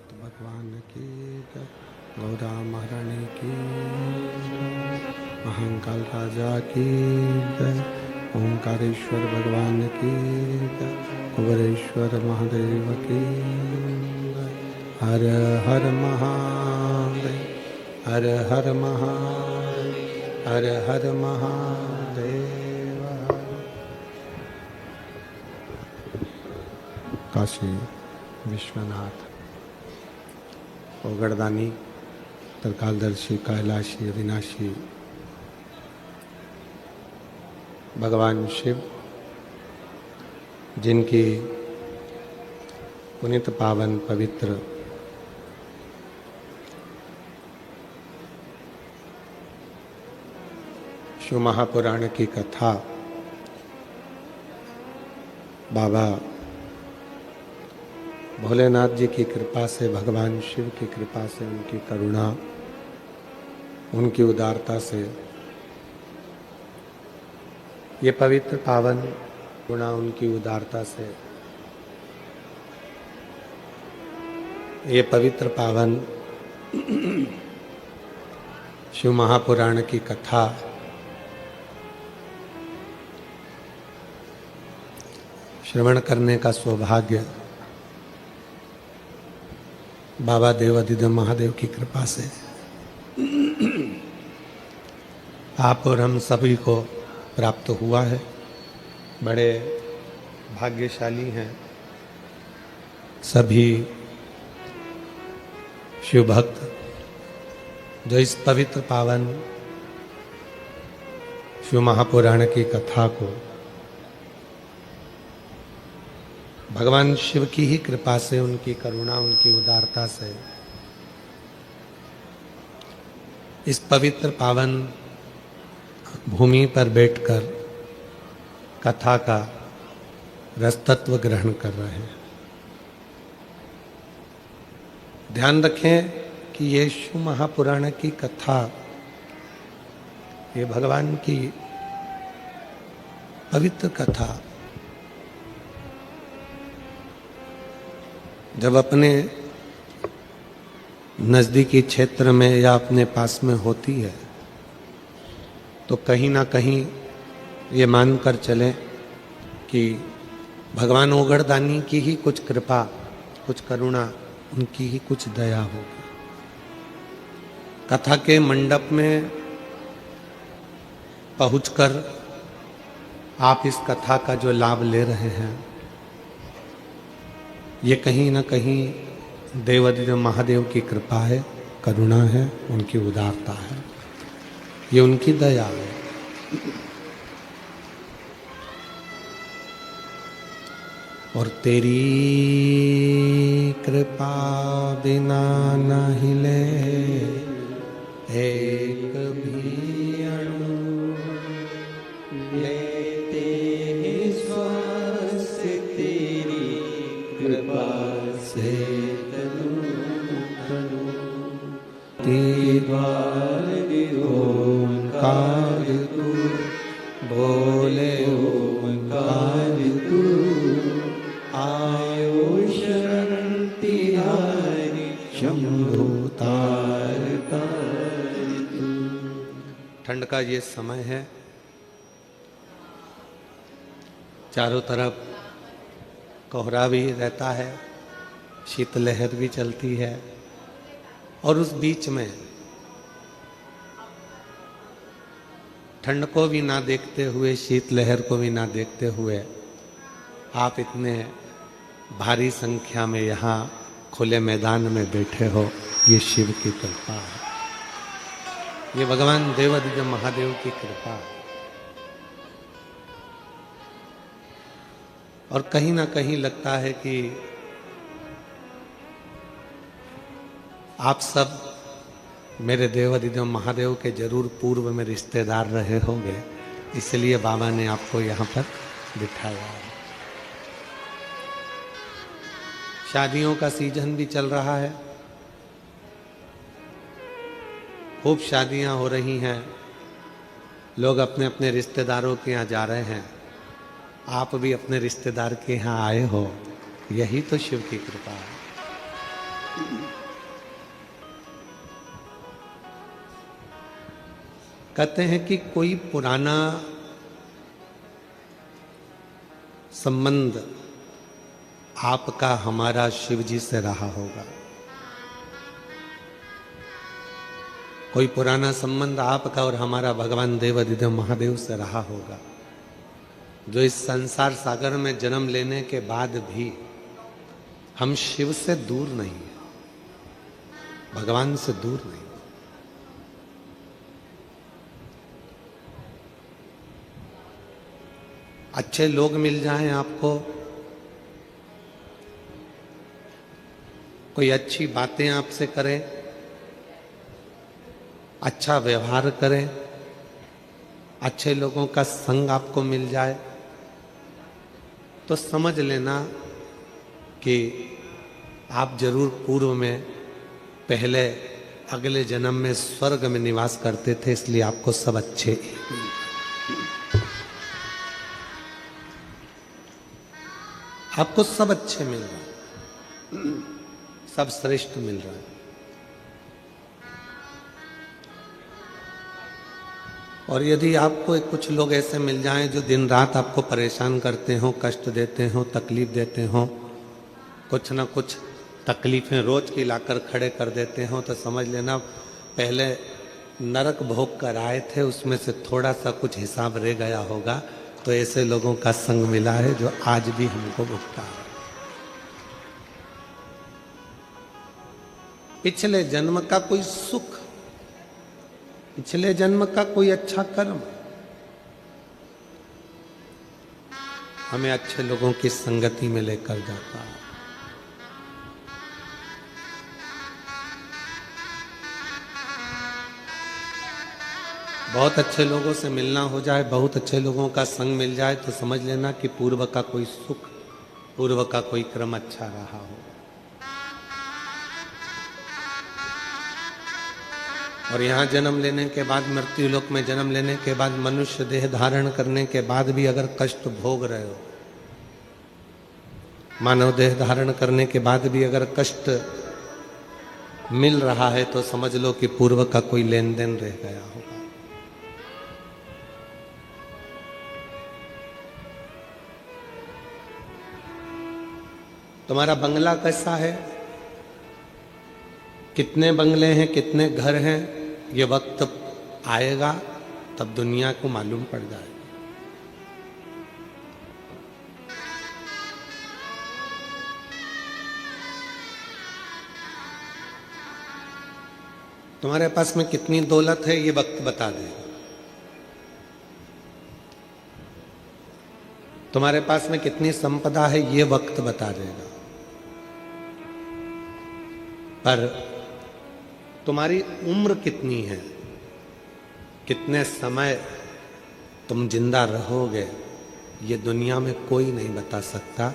भक्त भगवान की जय। गौरा महारानी की जय। महाकाल राजा की जय। ओंकारेश्वर भगवान की जय। कुबेरेश्वर महादेव की जय। हर हर महादेव, हर हर महादेव, हर हर महादेव। काशी विश्वनाथ ओगड़दानी त्रिकालदर्शी कैलाशी अविनाशी भगवान शिव, जिनकी पुनित पावन पवित्र शिव महापुराण की कथा बाबा भोलेनाथ जी की कृपा से, भगवान शिव की कृपा से, उनकी करुणा, उनकी उदारता से ये पवित्र पावन गुणा, उनकी उदारता से ये पवित्र पावन शिव महापुराण की कथा श्रवण करने का सौभाग्य बाबा देवाधिदेव महादेव की कृपा से आप और हम सभी को प्राप्त हुआ है। बड़े भाग्यशाली हैं सभी शिव भक्त जो इस पवित्र पावन शिव महापुराण की कथा को भगवान शिव की ही कृपा से, उनकी करुणा, उनकी उदारता से इस पवित्र पावन भूमि पर बैठकर कथा का रसतत्व ग्रहण कर रहे हैं। ध्यान रखें कि ये शिव महापुराण की कथा, ये भगवान की पवित्र कथा जब अपने नज़दीकी क्षेत्र में या अपने पास में होती है तो कहीं ना कहीं ये मानकर चलें कि भगवान ओगड़दानी की ही कुछ कृपा, कुछ करुणा, उनकी ही कुछ दया होगी। कथा के मंडप में पहुंचकर आप इस कथा का जो लाभ ले रहे हैं, ये कहीं ना कहीं देवाधिदेव महादेव की कृपा है, करुणा है, उनकी उदारता है, ये उनकी दया है। और तेरी कृपा बिना न हिले एक भी अणु, लेते ही श्वास तेरी कृपा से तनु तनु। दीवार ओंकार तू, बोले ओंकार तू, आयो शरण तिहारी शंभु तार तार तू। ठंड का ये समय है, चारों तरफ कोहरा भी रहता है, शीतलहर भी चलती है, और उस बीच में ठंड को भी ना देखते हुए, शीतलहर को भी ना देखते हुए आप इतने भारी संख्या में यहाँ खुले मैदान में बैठे हो, ये शिव की कृपा है, ये भगवान देवाधिदेव महादेव की कृपा है। और कहीं ना कहीं लगता है कि आप सब मेरे देवाधिदेव महादेव के जरूर पूर्व में रिश्तेदार रहे होंगे, इसलिए बाबा ने आपको यहाँ पर बिठाया है। शादियों का सीजन भी चल रहा है, खूब शादियां हो रही हैं, लोग अपने अपने रिश्तेदारों के यहाँ जा रहे हैं, आप भी अपने रिश्तेदार के यहाँ आए हो, यही तो शिव की कृपा है। कहते हैं कि कोई पुराना संबंध आपका हमारा शिव जी से रहा होगा, कोई पुराना संबंध आपका और हमारा भगवान देवाधिदेव महादेव से रहा होगा, जो इस संसार सागर में जन्म लेने के बाद भी हम शिव से दूर नहीं है, भगवान से दूर नहीं। अच्छे लोग मिल जाएं आपको, कोई अच्छी बातें आपसे करें, अच्छा व्यवहार करें, अच्छे लोगों का संग आपको मिल जाए, तो समझ लेना कि आप जरूर पूर्व में पहले अगले जन्म में स्वर्ग में निवास करते थे, इसलिए आपको सब अच्छे आपको सब अच्छे मिल रहे हैं, सब श्रेष्ठ मिल रहा है। और यदि आपको कुछ लोग ऐसे मिल जाएं जो दिन रात आपको परेशान करते हो, कष्ट देते हो, तकलीफ देते हो, कुछ ना कुछ तकलीफें रोज की लाकर खड़े कर देते हो, तो समझ लेना पहले नरक भोग कर आए थे, उसमें से थोड़ा सा कुछ हिसाब रह गया होगा, तो ऐसे लोगों का संग मिला है जो आज भी हमको भुगता है। पिछले जन्म का कोई सुख, पिछले जन्म का कोई अच्छा कर्म हमें अच्छे लोगों की संगति में लेकर जाता है। बहुत अच्छे लोगों से मिलना हो जाए, बहुत अच्छे लोगों का संग मिल जाए, तो समझ लेना कि पूर्व का कोई सुख, पूर्व का कोई क्रम अच्छा रहा हो। और यहाँ जन्म लेने के बाद, मृत्यु लोक में जन्म लेने के बाद, मनुष्य देह धारण करने के बाद भी अगर कष्ट भोग रहे हो, मानव देह धारण करने के बाद भी अगर कष्ट मिल रहा है, तो समझ लो कि पूर्व का कोई लेन देन रह गया होगा। तुम्हारा बंगला कैसा है, कितने बंगले हैं, कितने घर हैं, ये वक्त आएगा तब दुनिया को मालूम पड़ जाएगा। तुम्हारे पास में कितनी दौलत है ये वक्त बता देगा। तुम्हारे पास में कितनी संपदा है ये वक्त बता देगा। पर तुम्हारी उम्र कितनी है, कितने समय तुम जिंदा रहोगे, ये दुनिया में कोई नहीं बता सकता।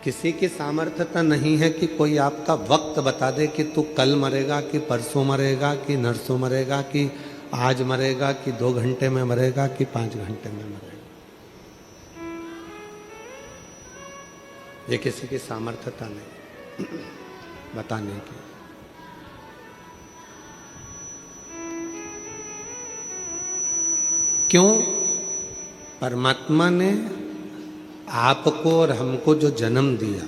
किसी की सामर्थ्यता नहीं है कि कोई आपका वक्त बता दे कि तू कल मरेगा, कि परसों मरेगा, कि नरसों मरेगा, कि आज मरेगा, कि 2 घंटे में मरेगा, कि 5 घंटे में मरेगा। ये किसी की सामर्थ्यता नहीं बताने की। क्यों? परमात्मा ने आपको और हमको जो जन्म दिया,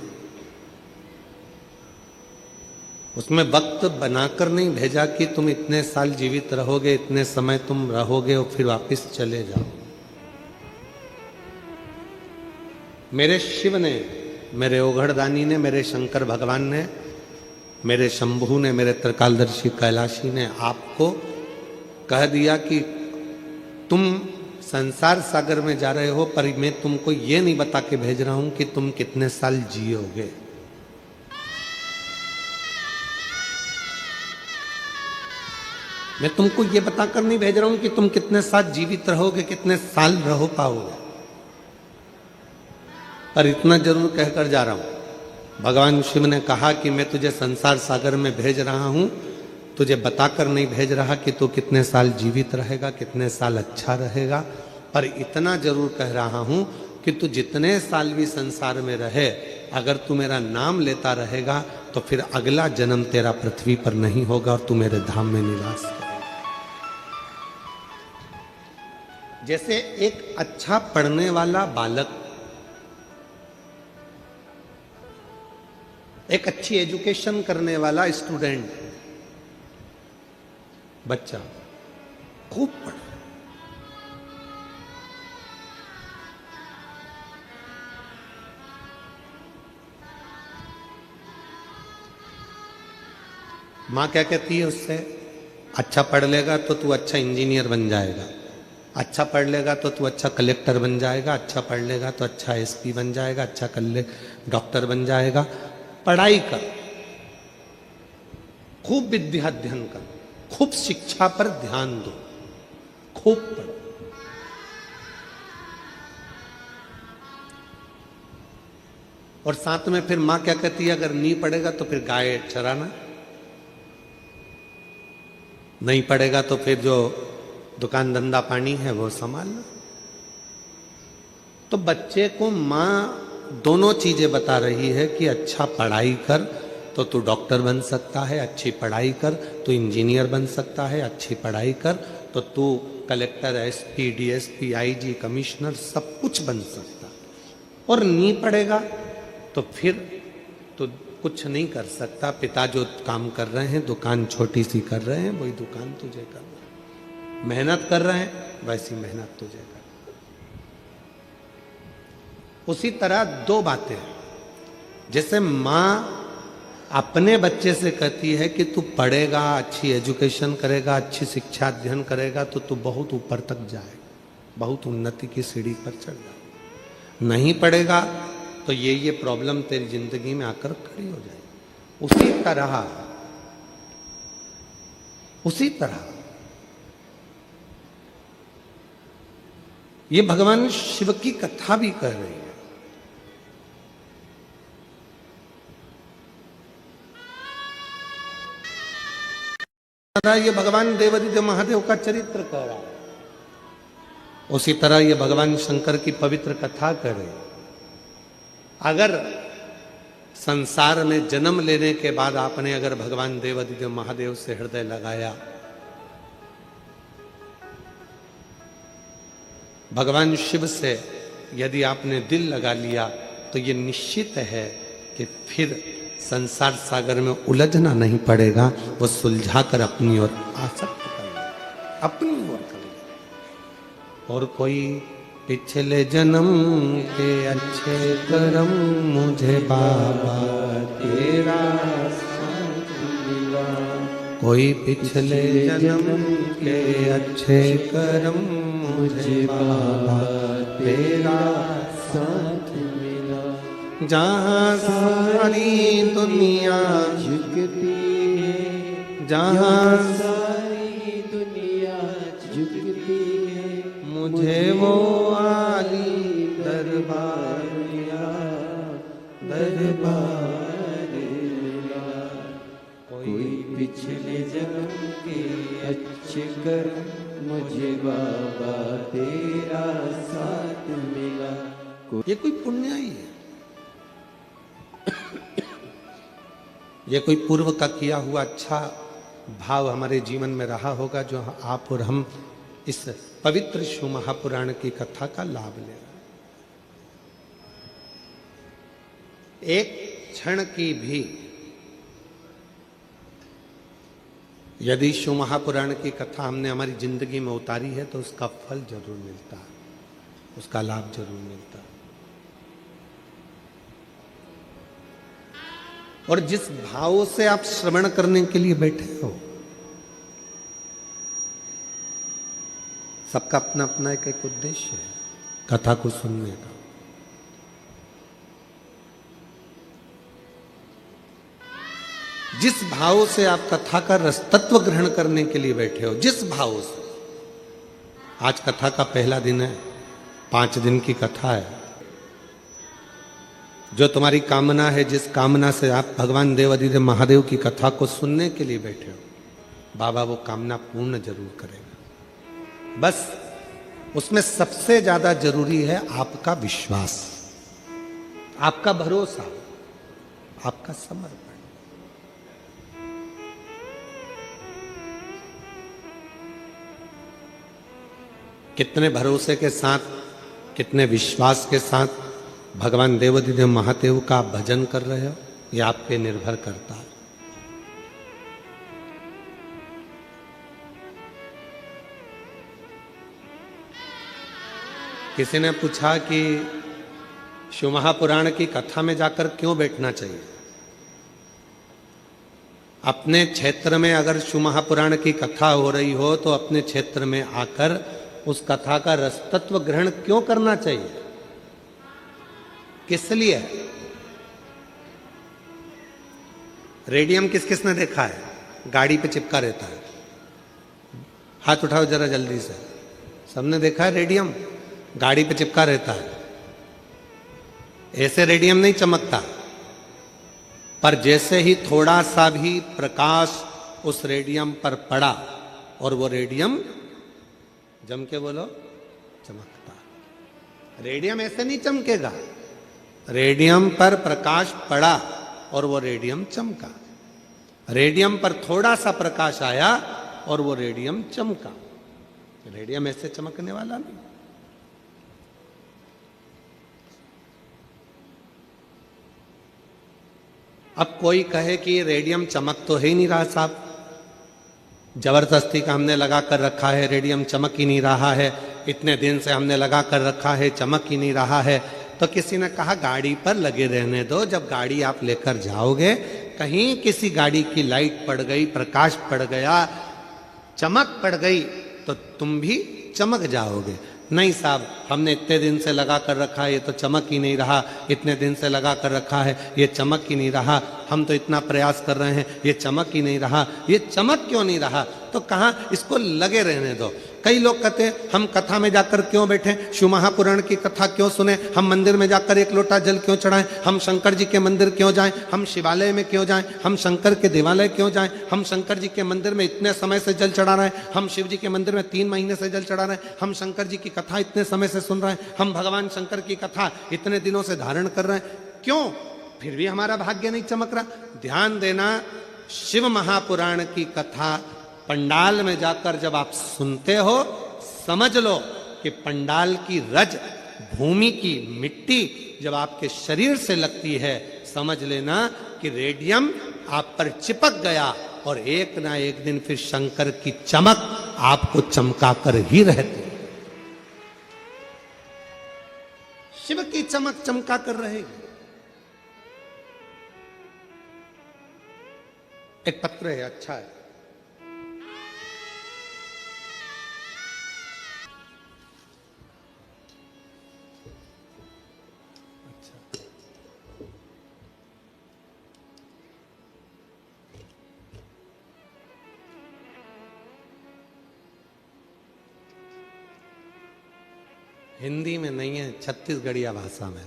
उसमें वक्त बनाकर नहीं भेजा कि तुम इतने साल जीवित रहोगे, इतने समय तुम रहोगे और फिर वापस चले जाओ। मेरे शिव ने, मेरे ओघड़दानी ने, मेरे शंकर भगवान ने, मेरे शंभू ने, मेरे त्रिकालदर्शी कैलाशी ने आपको कह दिया कि तुम संसार सागर में जा रहे हो, पर मैं तुमको ये नहीं बता के भेज रहा हूं कि तुम कितने साल जियोगे। मैं तुमको ये बताकर नहीं भेज रहा हूं कि तुम कितने साल जीवित रहोगे, कितने साल रहो पाओगे। पर इतना जरूर कहकर जा रहा हूं, भगवान शिव ने कहा कि मैं तुझे संसार सागर में भेज रहा हूं, तुझे बताकर नहीं भेज रहा कि तू कितने साल जीवित रहेगा, कितने साल अच्छा रहेगा। पर इतना जरूर कह रहा हूं कि तू जितने साल भी संसार में रहे, अगर तू मेरा नाम लेता रहेगा तो फिर अगला जन्म तेरा पृथ्वी पर नहीं होगा और तू मेरे धाम में निवास करेगा। जैसे एक अच्छा पढ़ने वाला बालक, एक अच्छी एजुकेशन करने वाला स्टूडेंट, बच्चा खूब पढ़े, मां क्या कहती है उससे, अच्छा पढ़ लेगा तो तू अच्छा इंजीनियर बन जाएगा, अच्छा पढ़ लेगा तो तू अच्छा कलेक्टर बन जाएगा, अच्छा पढ़ लेगा तो अच्छा एसपी बन जाएगा, अच्छा डॉक्टर बन जाएगा। पढ़ाई कर, खूब विद्या अध्ययन कर, खूब शिक्षा पर ध्यान दो, खूब पढ़ो। और साथ में फिर मां क्या कहती है, अगर नहीं पढ़ेगा तो फिर गाय चराना, नहीं पढ़ेगा तो फिर जो दुकान धंधा पानी है वो संभालना। तो बच्चे को मां दोनों चीजें बता रही है कि अच्छा पढ़ाई कर तो तू डॉक्टर बन सकता है, अच्छी पढ़ाई कर तो इंजीनियर बन सकता है, अच्छी पढ़ाई कर तो तू collector, SP, DSP, IG, commissioner सब कुछ बन सकता। और नहीं पढ़ेगा तो फिर तो कुछ नहीं कर सकता। पिता जो काम कर रहे हैं, दुकान छोटी सी कर रहे हैं, वही दुकान तुझे करना है। मेहनत कर रहे हैं, वैसी मेहनत तुझे करना। उसी तरह दो बातें, जैसे मां अपने बच्चे से कहती है कि तू पढ़ेगा, अच्छी एजुकेशन करेगा, अच्छी शिक्षा अध्ययन करेगा तो तू बहुत ऊपर तक जाएगा, बहुत उन्नति की सीढ़ी पर चढ़ जाएगा। नहीं पढ़ेगा तो ये प्रॉब्लम तेरी जिंदगी में आकर खड़ी हो जाएगी। उसी तरह ये भगवान शिव की कथा भी कह रही है। ये भगवान देवादिदेव महादेव का चरित्र कह रहा है, उसी तरह ये भगवान शंकर की पवित्र कथा कह रहे हैं। अगर संसार में जन्म लेने के बाद आपने अगर भगवान देवादिदेव महादेव से हृदय लगाया, भगवान शिव से यदि आपने दिल लगा लिया, तो ये निश्चित है कि फिर संसार सागर में उलझना नहीं पड़ेगा, वो सुलझा कर अपनी ओर आसक्त करेगा, अपनी ओर करेगा। और कोई पिछले जन्म के अच्छे कर्म मुझे बाबा तेरा साथ मिला, कोई पिछले जन्म के अच्छे कर्म मुझे बाबा तेरा साथ मिला। जहाँ सारी दुनिया झुकती है, जहाँ सारी दुनिया झुकती है, मुझे वो आली दरबार मिला, दरबार मिला। कोई पिछले जन्म के अच्छे कर्म मुझे बाबा तेरा साथ मिला। ये कोई पुण्य ही है, ये कोई पूर्व का किया हुआ अच्छा भाव हमारे जीवन में रहा होगा, जो आप और हम इस पवित्र शिव महापुराण की कथा का लाभ ले रहे हैं। एक क्षण की भी यदि शिव महापुराण की कथा हमने हमारी जिंदगी में उतारी है तो उसका फल जरूर मिलता है, उसका लाभ जरूर मिलता है। और जिस भाव से आप श्रवण करने के लिए बैठे हो, सबका अपना अपना एक उद्देश्य है कथा को सुनने का। जिस भाव से आप कथा का रसतत्व ग्रहण करने के लिए बैठे हो, जिस भाव से, आज कथा का पहला दिन है, 5 दिन की कथा है। जो तुम्हारी कामना है, जिस कामना से आप भगवान देवादिदेव महादेव की कथा को सुनने के लिए बैठे हो, बाबा वो कामना पूर्ण जरूर करेगा। बस उसमें सबसे ज्यादा जरूरी है आपका विश्वास, आपका भरोसा, आपका समर्पण। कितने भरोसे के साथ, कितने विश्वास के साथ भगवान देवाधिदेव महादेव का भजन कर रहे हो, ये आप पे निर्भर करता है। किसी ने पूछा कि शिव महापुराण की कथा में जाकर क्यों बैठना चाहिए। अपने क्षेत्र में अगर शिव महापुराण की कथा हो रही हो तो अपने क्षेत्र में आकर उस कथा का रसतत्व ग्रहण क्यों करना चाहिए, किस लिए? रेडियम किस किस ने देखा है? गाड़ी पे चिपका रहता है, हाथ उठाओ जरा जल्दी से। सबने देखा है रेडियम गाड़ी पे चिपका रहता है। ऐसे रेडियम नहीं चमकता, पर जैसे ही थोड़ा सा भी प्रकाश उस रेडियम पर पड़ा और वो रेडियम जम के बोलो चमकता। रेडियम ऐसे नहीं चमकेगा, रेडियम पर प्रकाश पड़ा और वो रेडियम चमका। रेडियम पर थोड़ा सा प्रकाश आया और वो रेडियम चमका। रेडियम ऐसे चमकने वाला नहीं। अब कोई कहे कि रेडियम चमक तो है ही नहीं रहा साहब, जबरदस्ती का हमने लगा कर रखा है, रेडियम चमक ही नहीं रहा है, इतने दिन से हमने लगा कर रखा है, चमक ही नहीं रहा है। तो किसी ने कहा गाड़ी पर लगे रहने दो, जब गाड़ी आप लेकर जाओगे कहीं किसी गाड़ी की लाइट पड़ गई, प्रकाश पड़ गया, चमक पड़ गई तो तुम भी चमक जाओगे। नहीं साहब, हमने इतने दिन से लगा कर रखा है, ये तो चमक ही नहीं रहा, इतने दिन से लगा कर रखा है, ये चमक ही नहीं रहा, हम तो इतना प्रयास कर रहे हैं, ये चमक ही नहीं रहा। ये चमक क्यों नहीं रहा? तो कहाँ इसको लगे रहने दो। कई लोग कहते हैं हम कथा में जाकर क्यों बैठे, शिव महापुराण की कथा क्यों सुने, हम मंदिर में जाकर एक लोटा जल क्यों चढ़ाएं, हम शंकर जी के मंदिर क्यों जाएं, हम शिवालय में क्यों जाएं, हम शंकर के देवालय क्यों जाएं, हम शंकर जी के मंदिर में इतने समय से जल चढ़ा रहे हैं, हम शिव जी के मंदिर में 3 महीने से जल चढ़ा रहे हैं, हम शंकर जी की कथा इतने समय से सुन रहे हैं, हम भगवान शंकर की कथा इतने दिनों से धारण कर रहे हैं, क्यों फिर भी हमारा भाग्य नहीं चमक रहा? ध्यान देना, शिव महापुराण की कथा पंडाल में जाकर जब आप सुनते हो, समझ लो कि पंडाल की रज, भूमि की मिट्टी जब आपके शरीर से लगती है, समझ लेना कि रेडियम आप पर चिपक गया और एक ना एक दिन फिर शंकर की चमक आपको चमका कर ही रहती। शिव की चमक चमका कर रहेगी। एक पत्र है, अच्छा है। हिंदी में नहीं है, छत्तीसगढ़िया भाषा में।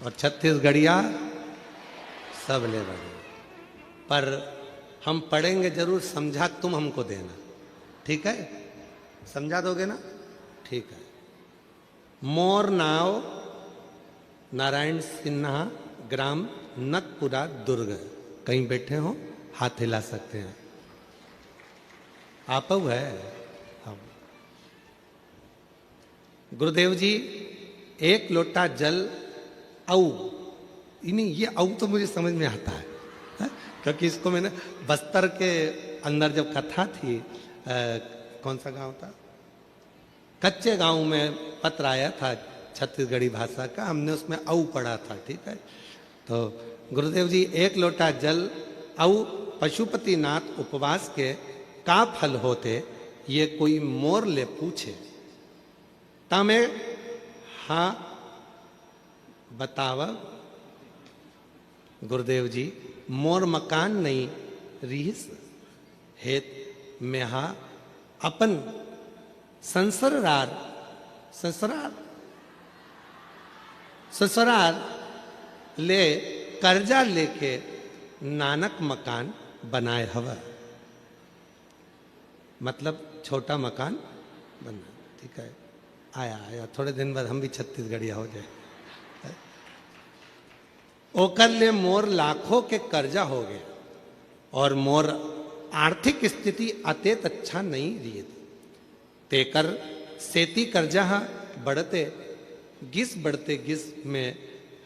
और छत्तीसगढ़िया सब ले बढ़िया, पर हम पढ़ेंगे जरूर, समझा तुम हमको देना, ठीक है? समझा दोगे ना? ठीक है। मोर नाव नारायण सिन्हा, ग्राम नतपुरा, दुर्ग। कहीं बैठे हो हाथ हिला सकते हैं। आप है हम। गुरुदेव जी, एक लोटा जल औ, नहीं ये औ तो मुझे समझ में आता है, क्योंकि इसको मैंने बस्तर के अंदर जब कथा थी, कौन सा गांव था, कच्चे गांव में पत्र आया था छत्तीसगढ़ी भाषा का, हमने उसमें औ पढ़ा था, ठीक है? तो गुरुदेव जी, एक लोटा जल औ पशुपतिनाथ उपवास के का फल होते, ये कोई मोर ले पूछे, तमे हाँ बतावा। गुरुदेव जी, मोर मकान नहीं रीस हेत में हा अपन संसरार ससुराल ससुराल ले कर्जा लेके नानक मकान बनाए हवा। मतलब छोटा मकान बना, ठीक है? आया आया, थोड़े दिन बाद हम भी छत्तीसगढ़िया हो जाए। ओकर ले मोर लाखों के कर्जा हो गए और मोर आर्थिक स्थिति अतेत अच्छा नहीं रही तेकर सेती कर्जा बढ़ते गिस में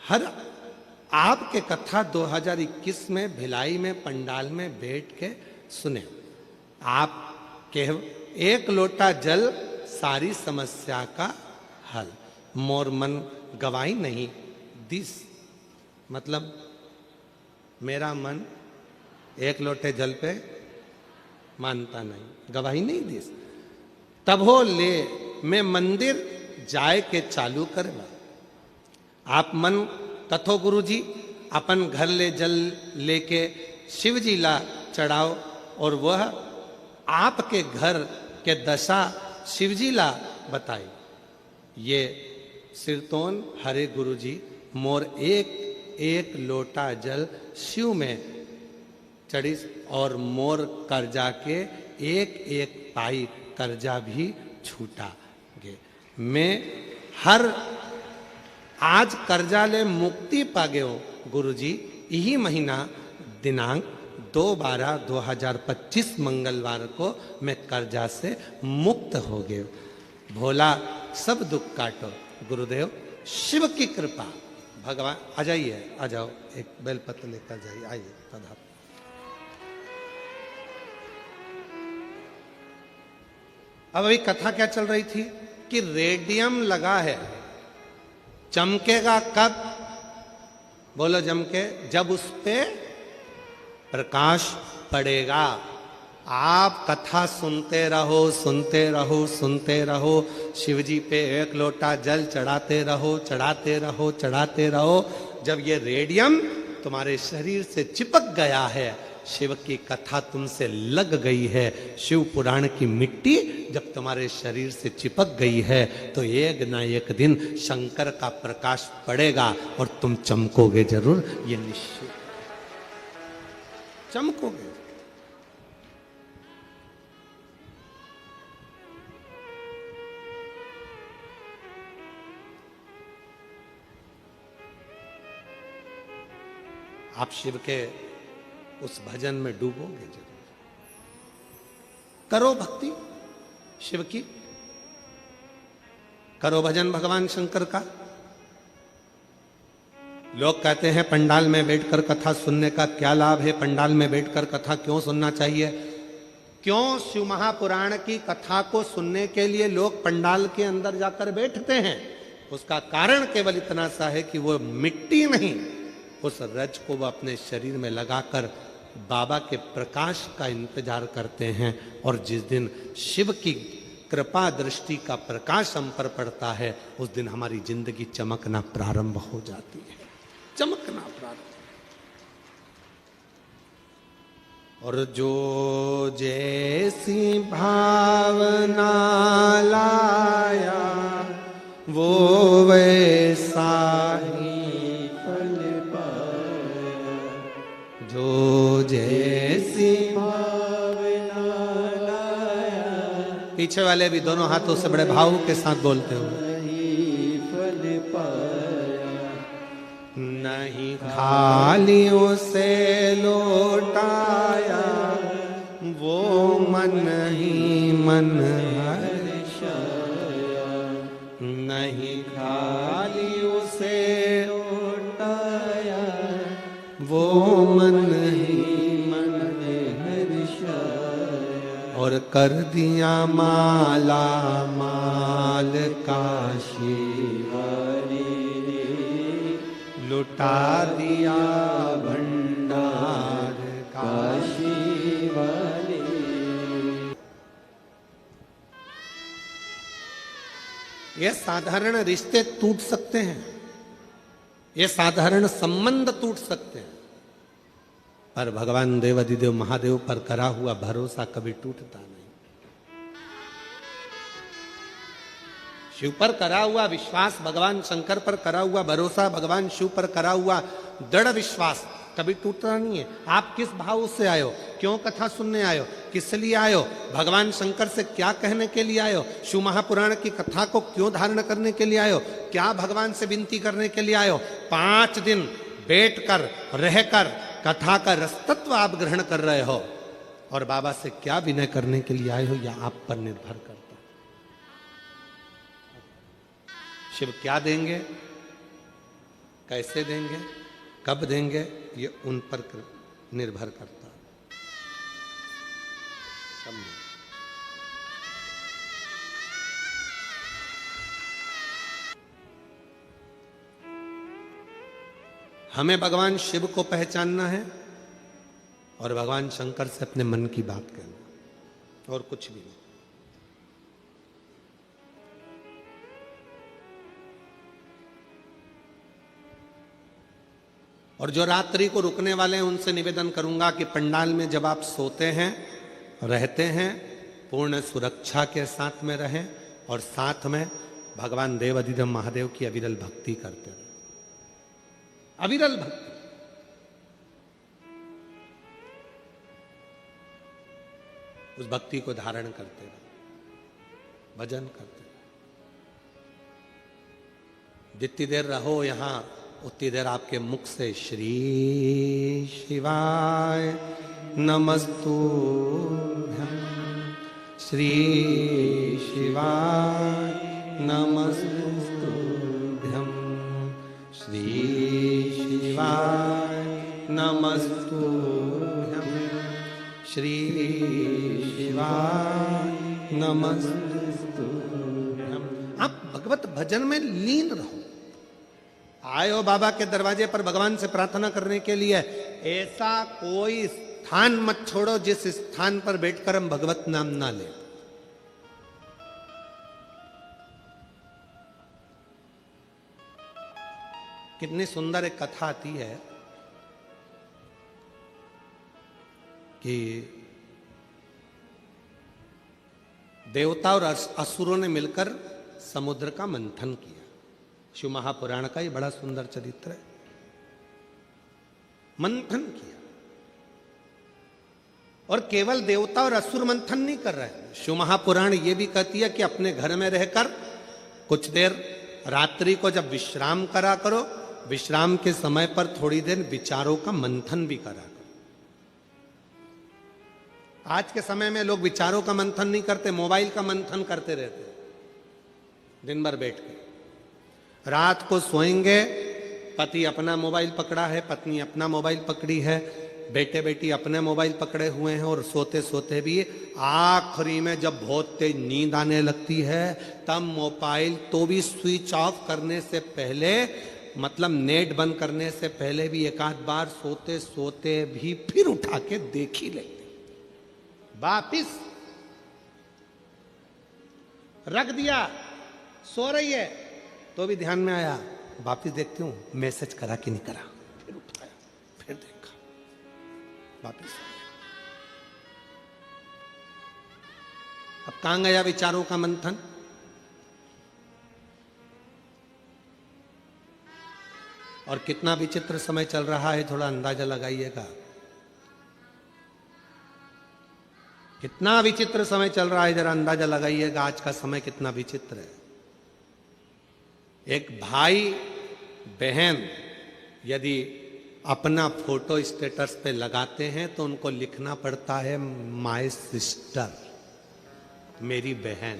हर आपके कथा 2021 में भिलाई में पंडाल में बैठ के सुने। आप कह एक लोटा जल सारी समस्या का हल, मोर मन गवाही नहीं दिस, मतलब मेरा मन एक लोटे जल पे मानता नहीं, गवाही नहीं दिस। तब हो ले मैं मंदिर जाए के चालू करवा। आप मन कथो गुरु जी अपन घर ले जल लेके शिव जी ला चढ़ाओ और वह आपके घर के दशा शिव जी ला बताई। ये सिरतोन हरे गुरु जी मोर एक एक लोटा जल शिव में चढ़ी और मोर कर्जा के एक एक पाई कर्जा भी छूटा गे। मैं हर आज कर्जा ले मुक्ति पागे हो गुरु जी। यही महीना दिनांक 2/12/2025 मंगलवार को मैं कर्जा से मुक्त हो गए। भोला सब दुख काटो गुरुदेव शिव की कृपा। भगवान आ जाइए, आ जाओ, एक बेलपत्र लेकर जाइए, आइए पधार। अब अभी कथा क्या चल रही थी कि रेडियम लगा है, चमकेगा कब? बोलो चमके जब उस पे प्रकाश पड़ेगा। आप कथा सुनते रहो, सुनते रहो, सुनते रहो, शिव जी पे एक लोटा जल चढ़ाते रहो, चढ़ाते रहो, चढ़ाते रहो। जब ये रेडियम तुम्हारे शरीर से चिपक गया है, शिव की कथा तुमसे लग गई है, शिव पुराण की मिट्टी जब तुम्हारे शरीर से चिपक गई है, तो एक ना एक दिन शंकर का प्रकाश पड़ेगा और तुम चमकोगे जरूर, ये निश्चित चमकोगे। आप शिव के उस भजन में डूबोगे जरूर। करो भक्ति शिव की, करो भजन भगवान शंकर का। लोग कहते हैं पंडाल में बैठकर कथा सुनने का क्या लाभ है, पंडाल में बैठकर कथा क्यों सुनना चाहिए? क्यों शिव महापुराण की कथा को सुनने के लिए लोग पंडाल के अंदर जाकर बैठते हैं? उसका कारण केवल इतना सा है कि वो मिट्टी नहीं, उस रज को वो अपने शरीर में लगाकर बाबा के प्रकाश का इंतजार करते हैं। और जिस दिन शिव की कृपा दृष्टि का प्रकाश हम पर पड़ता है, उस दिन हमारी जिंदगी चमकना प्रारंभ हो जाती है, चमकना प्रारंभ। और जो जैसी भावना लाया वो वैसा ही जो जैसी भावना लाया। पीछे वाले भी दोनों हाथों से बड़े भाव के साथ बोलते हुए, फल पाया नहीं खालियों से लौटाया वो मन ही मन हर्षाया। नहीं खालियों से लौटाया वो मन ही मन हर्षाया। और कर दिया माला माल काशी वाली, लुटा दिया भंडार काशी वाली। ये साधारण रिश्ते टूट सकते हैं, ये साधारण संबंध टूट सकते हैं, पर भगवान देवाधिदेव महादेव पर करा हुआ भरोसा कभी टूटता नहीं। शिव पर करा हुआ विश्वास, भगवान शंकर पर करा हुआ भरोसा, भगवान शिव पर करा हुआ दृढ़ विश्वास कभी टूटता नहीं है। आप किस भाव से आयो, क्यों कथा सुनने आयो, किस लिए आयो, भगवान शंकर से क्या कहने के लिए आयो, शिव महापुराण की कथा को क्यों धारण करने के लिए आयो, क्या भगवान से विनती करने के लिए आयो। 5 दिन बैठकर रहकर कथा का रसतत्व आप ग्रहण कर रहे हो, और बाबा से क्या विनय करने के लिए आए हो, यह आप पर निर्भर करता है। शिव क्या देंगे, कैसे देंगे, कब देंगे, ये उन पर निर्भर करता है। समझो। हमें भगवान शिव को पहचानना है और भगवान शंकर से अपने मन की बात कहना, और कुछ भी नहीं। और जो रात्रि को रुकने वाले हैं उनसे निवेदन करूंगा कि पंडाल में जब आप सोते हैं, रहते हैं, पूर्ण सुरक्षा के साथ में रहें और साथ में भगवान देव अधिदेव महादेव की अविरल भक्ति करते रहें। अविरल भक्ति। उस भक्ति को धारण करते रहे, भजन करते रहे। जितनी देर रहो यहां उतनी देर आपके मुख से श्री शिवाय नमस्तुभ्यं, श्री शिवाय नमस्तुभ्यं, श्री शिवाय नमस्तुभ्यं, श्री शिवाय नमस्तुभ्यं। आप भगवत भजन में लीन रहो। आए हो बाबा के दरवाजे पर भगवान से प्रार्थना करने के लिए, ऐसा कोई स्थान मत छोड़ो जिस स्थान पर बैठकर हम भगवत नाम ना लें। कितनी सुंदर एक कथा आती है कि देवता और असुरों ने मिलकर समुद्र का मंथन किया। शिव महापुराण का ये बड़ा सुंदर चरित्र है। मंथन किया, और केवल देवता और असुर मंथन नहीं कर रहे हैं। शिव महापुराण ये भी कहती है कि अपने घर में रहकर कुछ देर रात्रि को जब विश्राम करा करो, विश्राम के समय पर थोड़ी देर विचारों का मंथन भी करा करो। आज के समय में लोग विचारों का मंथन नहीं करते, मोबाइल का मंथन करते रहते दिन भर बैठ के। रात को सोएंगे, पति अपना मोबाइल पकड़ा है, पत्नी अपना मोबाइल पकड़ी है, बेटे बेटी अपने मोबाइल पकड़े हुए हैं, और सोते सोते भी आखिरी में जब बहुत तेज नींद आने लगती है तब मोबाइल तो भी स्विच ऑफ करने से पहले, मतलब नेट बंद करने से पहले भी एक आध बार सोते सोते भी फिर उठा के देख ही लेते। वापिस रख दिया, सो रही है तो भी ध्यान में आया, वापिस देखती हूं मैसेज करा कि नहीं करा, फिर उठाया, फिर देखा, वापिस। अब कहां गया विचारों का मंथन? और कितना विचित्र समय चल रहा है, थोड़ा अंदाजा लगाइएगा। कितना विचित्र समय चल रहा है, जरा अंदाजा लगाइएगा आज का समय कितना विचित्र है। एक भाई बहन यदि अपना फोटो स्टेटस पे लगाते हैं तो उनको लिखना पड़ता है माय सिस्टर, मेरी बहन।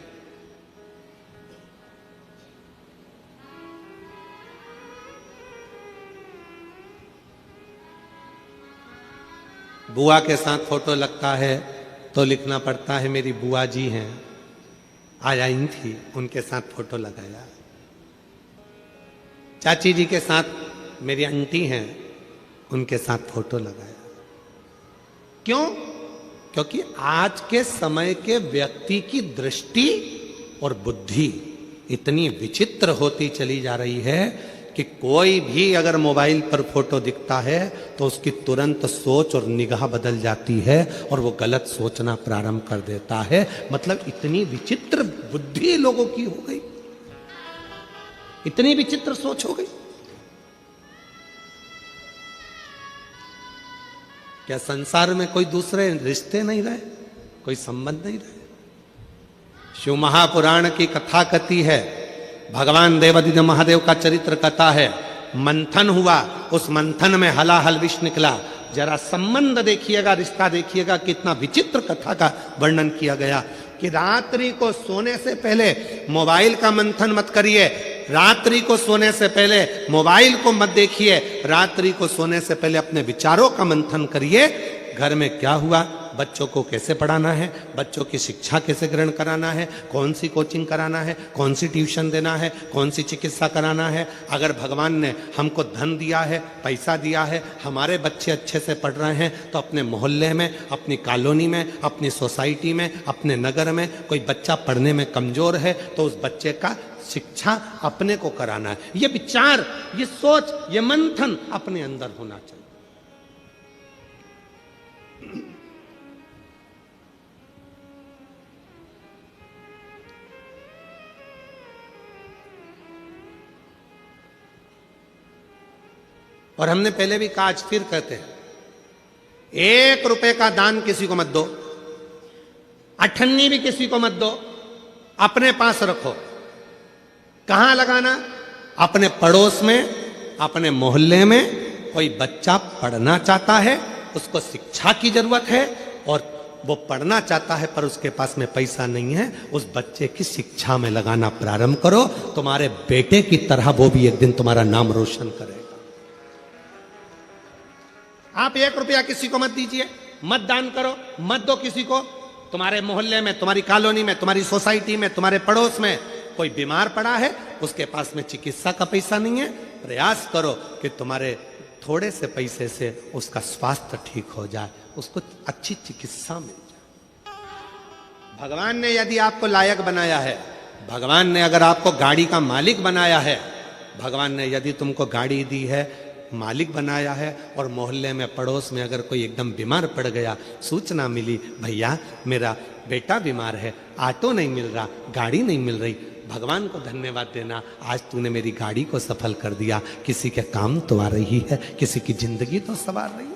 बुआ के साथ फोटो लगता है तो लिखना पड़ता है मेरी बुआ जी हैं, आज आई थी, उनके साथ फोटो लगाया। चाची जी के साथ मेरी आंटी हैं, उनके साथ फोटो लगाया। क्यों? क्योंकि आज के समय के व्यक्ति की दृष्टि और बुद्धि इतनी विचित्र होती चली जा रही है कि कोई भी अगर मोबाइल पर फोटो दिखता है तो उसकी तुरंत सोच और निगाह बदल जाती है और वो गलत सोचना प्रारंभ कर देता है। मतलब इतनी विचित्र बुद्धि लोगों की हो गई, इतनी विचित्र सोच हो गई। क्या संसार में कोई दूसरे रिश्ते नहीं रहे, कोई संबंध नहीं रहे? शिव महापुराण की कथा कथी है, भगवान देवादिदेव महादेव का चरित्र कथा है। मंथन हुआ, उस मंथन में हलाहल विष निकला, जरा संबंध देखिएगा, रिश्ता देखिएगा, कितना विचित्र कथा का वर्णन किया गया कि रात्रि को सोने से पहले मोबाइल का मंथन मत करिए, रात्रि को सोने से पहले मोबाइल को मत देखिए, रात्रि को सोने से पहले अपने विचारों का मंथन करिए। घर में क्या हुआ, बच्चों को कैसे पढ़ाना है, बच्चों की शिक्षा कैसे ग्रहण कराना है, कौन सी कोचिंग कराना है, कौन सी ट्यूशन देना है, कौन सी चिकित्सा कराना है। अगर भगवान ने हमको धन दिया है, पैसा दिया है, हमारे बच्चे अच्छे से पढ़ रहे हैं, तो अपने मोहल्ले में, अपनी कॉलोनी में, अपनी सोसाइटी में, अपने नगर में कोई बच्चा पढ़ने में कमजोर है तो उस बच्चे का शिक्षा अपने को कराना है। ये विचार, ये सोच, ये मंथन अपने अंदर होना चाहिए। और हमने पहले भी कहा, आज फिर कहते हैं, 1 रुपए का दान किसी को मत दो, अठन्नी भी किसी को मत दो, अपने पास रखो। कहां लगाना? अपने पड़ोस में, अपने मोहल्ले में कोई बच्चा पढ़ना चाहता है, उसको शिक्षा की जरूरत है और वो पढ़ना चाहता है पर उसके पास में पैसा नहीं है, उस बच्चे की शिक्षा में लगाना प्रारंभ करो। तुम्हारे बेटे की तरह वो भी एक दिन तुम्हारा नाम रोशन करेगा। आप 1 रुपया किसी को मत दीजिए, मत दान करो, मत दो किसी को। तुम्हारे मोहल्ले में, तुम्हारी कॉलोनी में, तुम्हारी सोसाइटी में, तुम्हारे पड़ोस में कोई बीमार पड़ा है, उसके पास में चिकित्सा का पैसा नहीं है, प्रयास करो कि तुम्हारे थोड़े से पैसे से उसका स्वास्थ्य ठीक हो जाए, उसको अच्छी चिकित्सा मिल जाए। भगवान ने यदि आपको लायक बनाया है, भगवान ने अगर आपको गाड़ी का मालिक बनाया है, भगवान ने यदि तुमको गाड़ी दी है, मालिक बनाया है, और मोहल्ले में, पड़ोस में अगर कोई एकदम बीमार पड़ गया, सूचना मिली, भैया मेरा बेटा बीमार है, ऑटो नहीं मिल रहा, गाड़ी नहीं मिल रही, भगवान को धन्यवाद देना, आज तूने मेरी गाड़ी को सफल कर दिया, किसी के काम तो आ रही है, किसी की जिंदगी तो संवार रही है।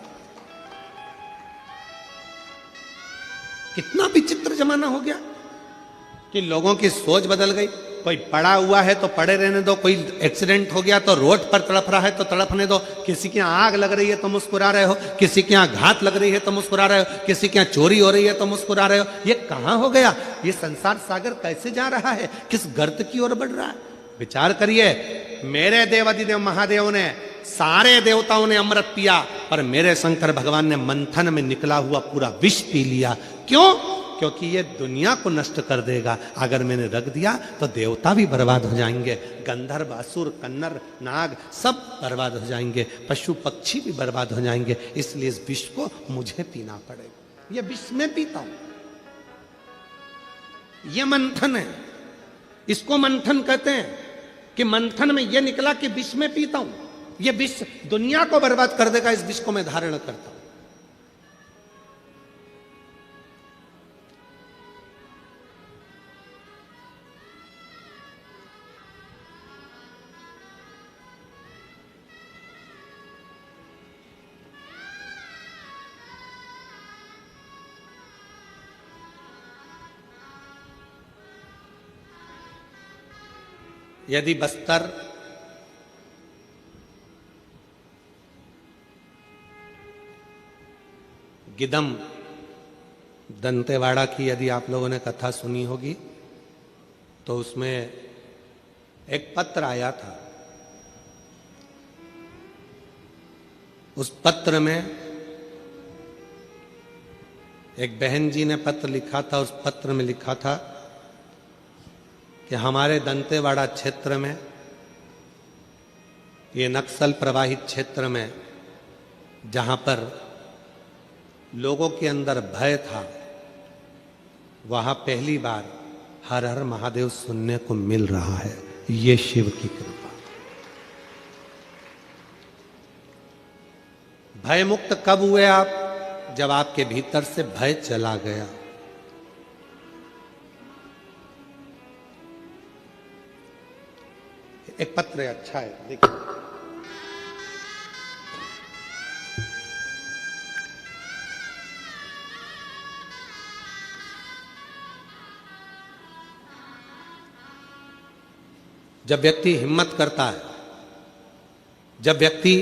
कितना विचित्र जमाना हो गया कि लोगों की सोच बदल गई। कोई पड़ा हुआ है तो पड़े रहने दो, कोई एक्सीडेंट हो गया तो रोड पर तड़प रहा है तो तड़पने दो, किसी के यहाँ आग लग रही है तो मुस्कुरा रहे हो, किसी के यहाँ घात लग रही है तो मुस्कुरा रहे हो, किसी के यहाँ चोरी हो रही है तो मुस्कुरा रहे हो। ये कहाँ हो गया? ये संसार सागर कैसे जा रहा है, किस गर्त की ओर बढ़ रहा है? विचार करिए। मेरे देवादिदेव महादेव ने, सारे देवताओं ने अमृत पिया, पर मेरे शंकर भगवान ने मंथन में निकला हुआ पूरा विष पी लिया। क्यों? क्योंकि ये दुनिया को नष्ट कर देगा। अगर मैंने रख दिया तो देवता भी बर्बाद हो जाएंगे, गंधर्व, असुर, कन्नर, नाग सब बर्बाद हो जाएंगे, पशु पक्षी भी बर्बाद हो जाएंगे। इसलिए इस विष को मुझे पीना पड़ेगा। ये विष मैं पीता हूं, ये मंथन है, इसको मंथन कहते हैं कि मंथन में यह निकला कि विष में पीता हूं, यह विष दुनिया को बर्बाद कर देगा, इस विष को मैं धारण करता हूं। यदि बस्तर गिदम दंतेवाड़ा की यदि आप लोगों ने कथा सुनी होगी तो उसमें एक पत्र आया था। उस पत्र में एक बहन जी ने पत्र लिखा था। उस पत्र में लिखा था कि हमारे दंतेवाड़ा क्षेत्र में, ये नक्सल प्रभावित क्षेत्र में, जहां पर लोगों के अंदर भय था, वहां पहली बार हर हर महादेव सुनने को मिल रहा है। ये शिव की कृपा। भय मुक्त कब हुए आप? जब आपके भीतर से भय चला गया। एक पत्र अच्छा है, देखिए। जब व्यक्ति हिम्मत करता है, जब व्यक्ति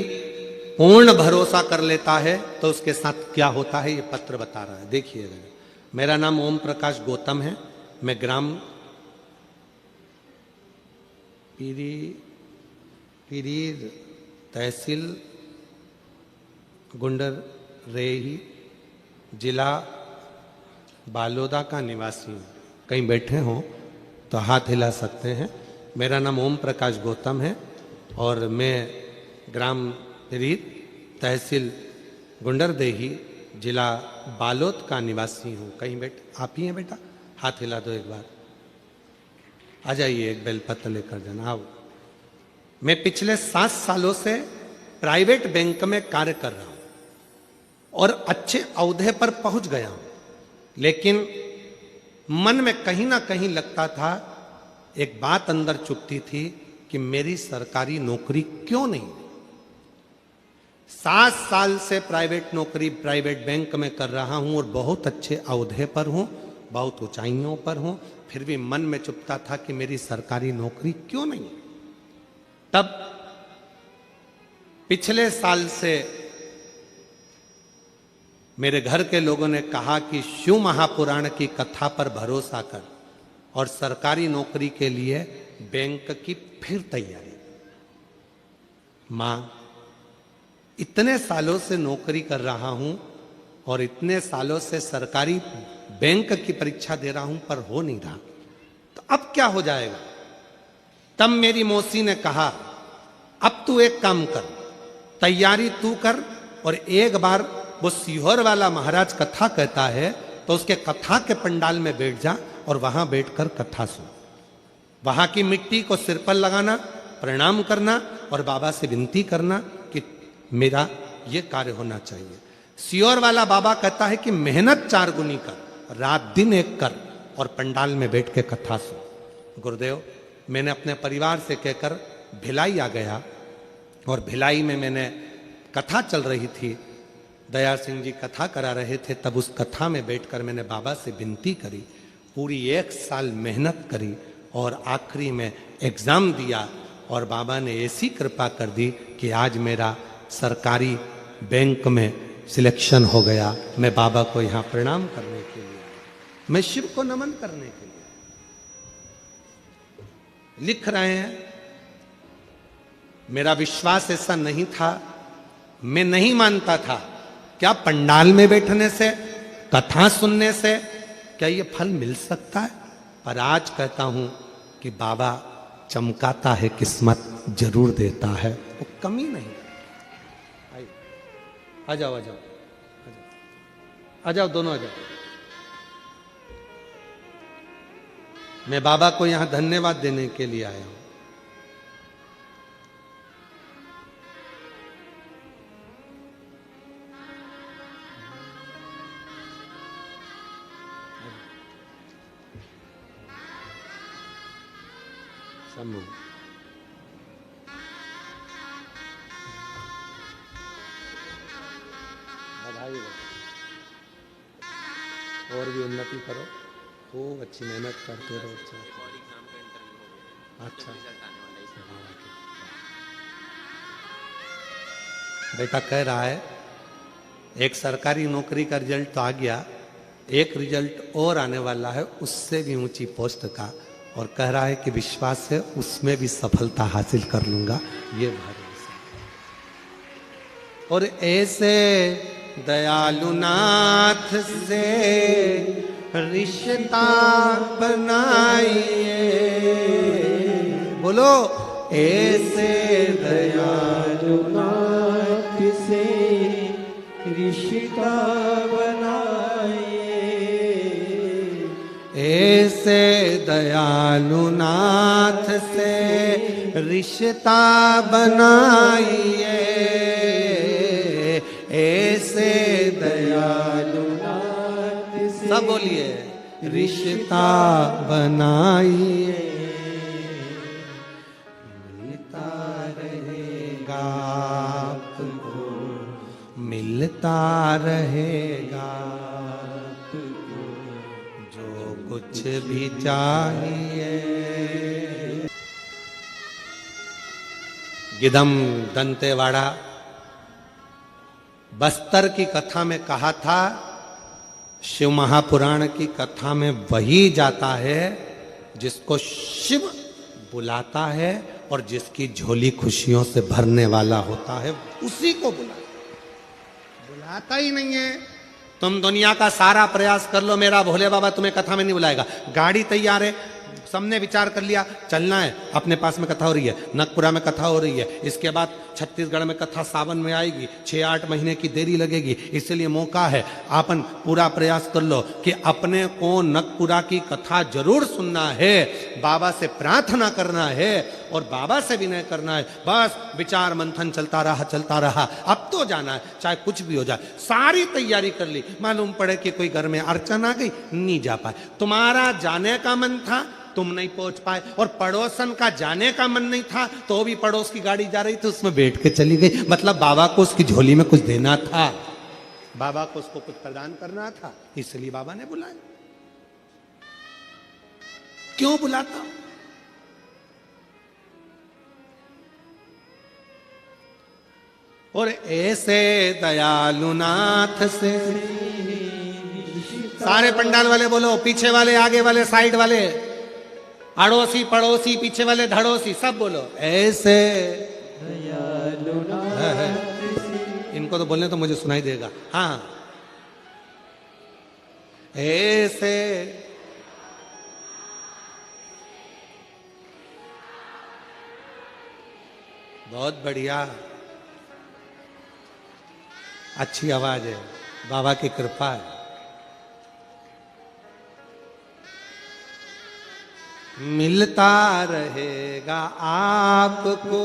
पूर्ण भरोसा कर लेता है तो उसके साथ क्या होता है, ये पत्र बता रहा है। देखिएगा, मेरा नाम ओम प्रकाश गौतम है। मैं ग्राम पीरीर तहसील गुंडर रेही जिला बालोदा का निवासी हूँ। कहीं बैठे हो तो हाथ हिला सकते हैं। मेरा नाम ओम प्रकाश गौतम है और मैं ग्राम पीरीर तहसील गुंडरदेही जिला बालोद का निवासी हूँ। कहीं बैठे, आप ही हैं बेटा? हाथ हिला दो एक बार। आ जाइए, एक बेलपत्र लेकर जाना। आओ। मैं पिछले 7 सालों से प्राइवेट बैंक में कार्य कर रहा हूं और अच्छे ओहदे पर पहुंच गया हूं, लेकिन मन में कहीं ना कहीं लगता था, एक बात अंदर चुभती थी कि मेरी सरकारी नौकरी क्यों नहीं। 7 साल से प्राइवेट नौकरी प्राइवेट बैंक में कर रहा हूं और बहुत अच्छे ओहदे पर हूं, बहुत ऊंचाइयों पर हूं, फिर भी मन में चुभता था कि मेरी सरकारी नौकरी क्यों नहीं। तब पिछले साल से मेरे घर के लोगों ने कहा कि शिव महापुराण की कथा पर भरोसा कर और सरकारी नौकरी के लिए बैंक की फिर तैयारी। मां, इतने सालों से नौकरी कर रहा हूं और इतने सालों से सरकारी बैंक की परीक्षा दे रहा हूं, पर हो नहीं रहा, तो अब क्या हो जाएगा। तब मेरी मौसी ने कहा, अब तू एक काम कर, तैयारी तू कर और एक बार वो सीहोर वाला महाराज कथा कहता है तो उसके कथा के पंडाल में बैठ जा और वहां बैठकर कथा सुन। वहां की मिट्टी को सिर पर लगाना, प्रणाम करना और बाबा से विनती करना कि मेरा ये कार्य होना चाहिए। सीहोर वाला बाबा कहता है कि मेहनत 4 गुनी कर, रात दिन एक कर और पंडाल में बैठ के कथा सुन। गुरुदेव, मैंने अपने परिवार से कहकर भिलाई आ गया और भिलाई में मैंने कथा चल रही थी, दया सिंह जी कथा करा रहे थे, तब उस कथा में बैठकर मैंने बाबा से विनती करी, पूरी 1 साल मेहनत करी और आखिरी में एग्जाम दिया और बाबा ने ऐसी कृपा कर दी कि आज मेरा सरकारी बैंक में सिलेक्शन हो गया। मैं बाबा को यहाँ प्रणाम करने के लिए, मैं शिव को नमन करने के लिए। लिख रहे हैं, मेरा विश्वास ऐसा नहीं था, मैं नहीं मानता था क्या पंडाल में बैठने से, कथा सुनने से क्या ये फल मिल सकता है, पर आज कहता हूं कि बाबा चमकाता है, किस्मत जरूर देता है, वो कमी नहीं। आ जाओ आ जाओ आ जाओ, दोनों आ जाओ। मैं बाबा को यहां धन्यवाद देने के लिए आया हूं। समूह बधाई हो, और भी उन्नति करो, खूब अच्छी मेहनत करते रहो। अच्छा, बेटा कह रहा है एक सरकारी नौकरी का रिजल्ट तो आ गया, एक रिजल्ट और आने वाला है उससे भी ऊंची पोस्ट का, और कह रहा है कि विश्वास है उसमें भी सफलता हासिल कर लूंगा, ये भरोसा। और ऐसे दयालु नाथ से रिश्ता बनाइए, बोलो, ऐसे दयालु नाथ से रिश्ता बनाइए, ऐसे दयालु नाथ से रिश्ता बनाइए, ऐसे दयालु नाथ से, सब बोलिए, रिश्ता बनाइए, मिलता रहेगा आपको, मिलता रहेगा आपको जो कुछ भी चाहिए। गिदम दंतेवाड़ा बस्तर की कथा में कहा था, शिव महापुराण की कथा में वही जाता है जिसको शिव बुलाता है और जिसकी झोली खुशियों से भरने वाला होता है, उसी को बुलाता ही नहीं है। तुम दुनिया का सारा प्रयास कर लो, मेरा भोले बाबा तुम्हें कथा में नहीं बुलाएगा। गाड़ी तैयार है, सबने विचार कर लिया चलना है, अपने पास में कथा हो रही है, नगपुरा में कथा हो रही है, इसके बाद छत्तीसगढ़ में कथा सावन में आएगी, 6-8 महीने की देरी लगेगी, इसलिए मौका है अपन पूरा प्रयास कर लो कि अपने को नगपुरा की कथा जरूर सुनना है, बाबा से प्रार्थना करना है और बाबा से विनय करना है। बस विचार मंथन चलता रहा, अब तो जाना है, चाहे कुछ भी हो जाए। सारी तैयारी कर ली, मालूम पड़े कि कोई घर में अड़चन आ गई, नहीं जा पाए। तुम्हारा जाने का मन था, तुम नहीं पहुंच पाए, और पड़ोसन का जाने का मन नहीं था तो भी पड़ोस की गाड़ी जा रही थी, उसमें बैठ के चली गई। मतलब बाबा को उसकी झोली में कुछ देना था, बाबा को उसको कुछ प्रदान करना था, इसलिए बाबा ने बुलाया। क्यों बुलाता? और ऐसे दयालु नाथ से, सारे पंडाल वाले बोलो, पीछे वाले, आगे वाले, साइड वाले, अड़ोसी पड़ोसी, पीछे वाले धड़ोसी, सब बोलो, ऐसे दयालु नाथ। इनको तो बोलने तो मुझे सुनाई देगा। हाँ, ऐसे बहुत बढ़िया, अच्छी आवाज है, बाबा की कृपा है। मिलता रहेगा आपको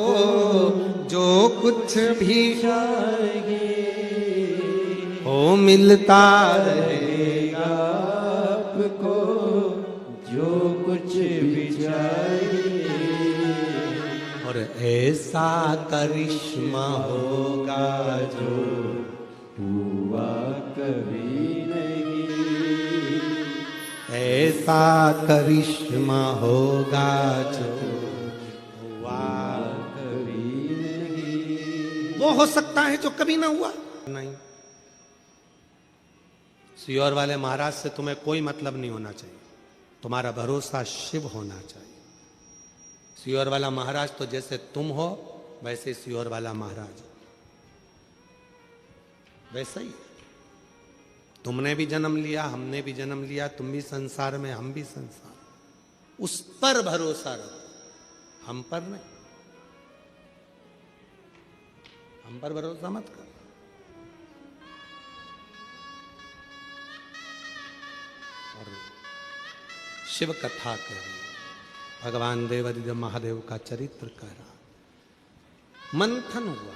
जो कुछ भी चाहिए, ओ मिलता रहेगा आपको जो कुछ भी चाहिए, और ऐसा करिश्मा होगा जो हुआ कभी नहीं, ऐसा करिश्मा होगा जो हुआ कभी नहीं। वो हो सकता है जो कभी ना हुआ। नहीं, सियोर वाले महाराज से तुम्हें कोई मतलब नहीं होना चाहिए, तुम्हारा भरोसा शिव होना चाहिए। सियोर वाला महाराज तो जैसे तुम हो वैसे सियोर वाला महाराज वैसा ही। तुमने भी जन्म लिया, हमने भी जन्म लिया, तुम भी संसार में, हम भी संसार। उस पर भरोसा रखो, हम पर नहीं। हम पर भरोसा मत करो। और शिव कथा कह रही, भगवान देवादिदेव महादेव का चरित्र कह रहा। मंथन हुआ,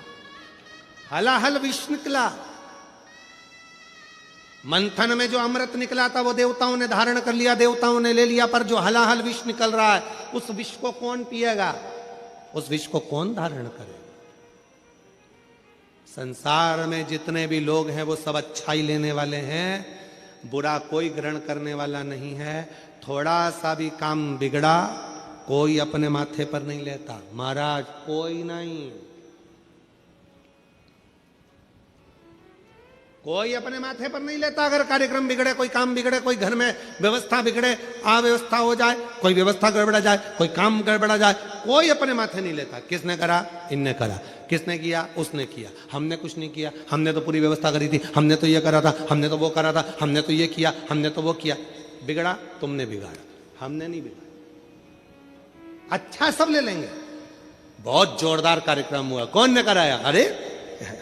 हलाहल विष निकला। मंथन में जो अमृत निकला था वो देवताओं ने धारण कर लिया, देवताओं ने ले लिया, पर जो हलाहल विष निकल रहा है उस विष को कौन पिएगा, उस विष को कौन धारण करेगा? संसार में जितने भी लोग हैं वो सब अच्छाई लेने वाले हैं, बुरा कोई ग्रहण करने वाला नहीं है। थोड़ा सा भी काम बिगड़ा कोई अपने माथे पर नहीं लेता, महाराज कोई नहीं, कोई अपने माथे पर नहीं लेता। अगर कार्यक्रम बिगड़े, कोई काम बिगड़े, कोई घर में व्यवस्था बिगड़े, अव्यवस्था हो जाए, कोई व्यवस्था गड़बड़ा जाए, कोई काम गड़बड़ा जाए, कोई अपने माथे नहीं लेता। किसने करा? इनने करा। किसने किया? उसने किया। हमने कुछ नहीं किया, हमने तो पूरी व्यवस्था करी थी, हमने तो ये करा था, हमने तो वो करा था, हमने तो ये किया, हमने तो वो किया। बिगड़ा तुमने बिगाड़ा, हमने नहीं बिगाड़ा। अच्छा सब ले लेंगे, बहुत जोरदार कार्यक्रम हुआ, कौन ने कराया? अरे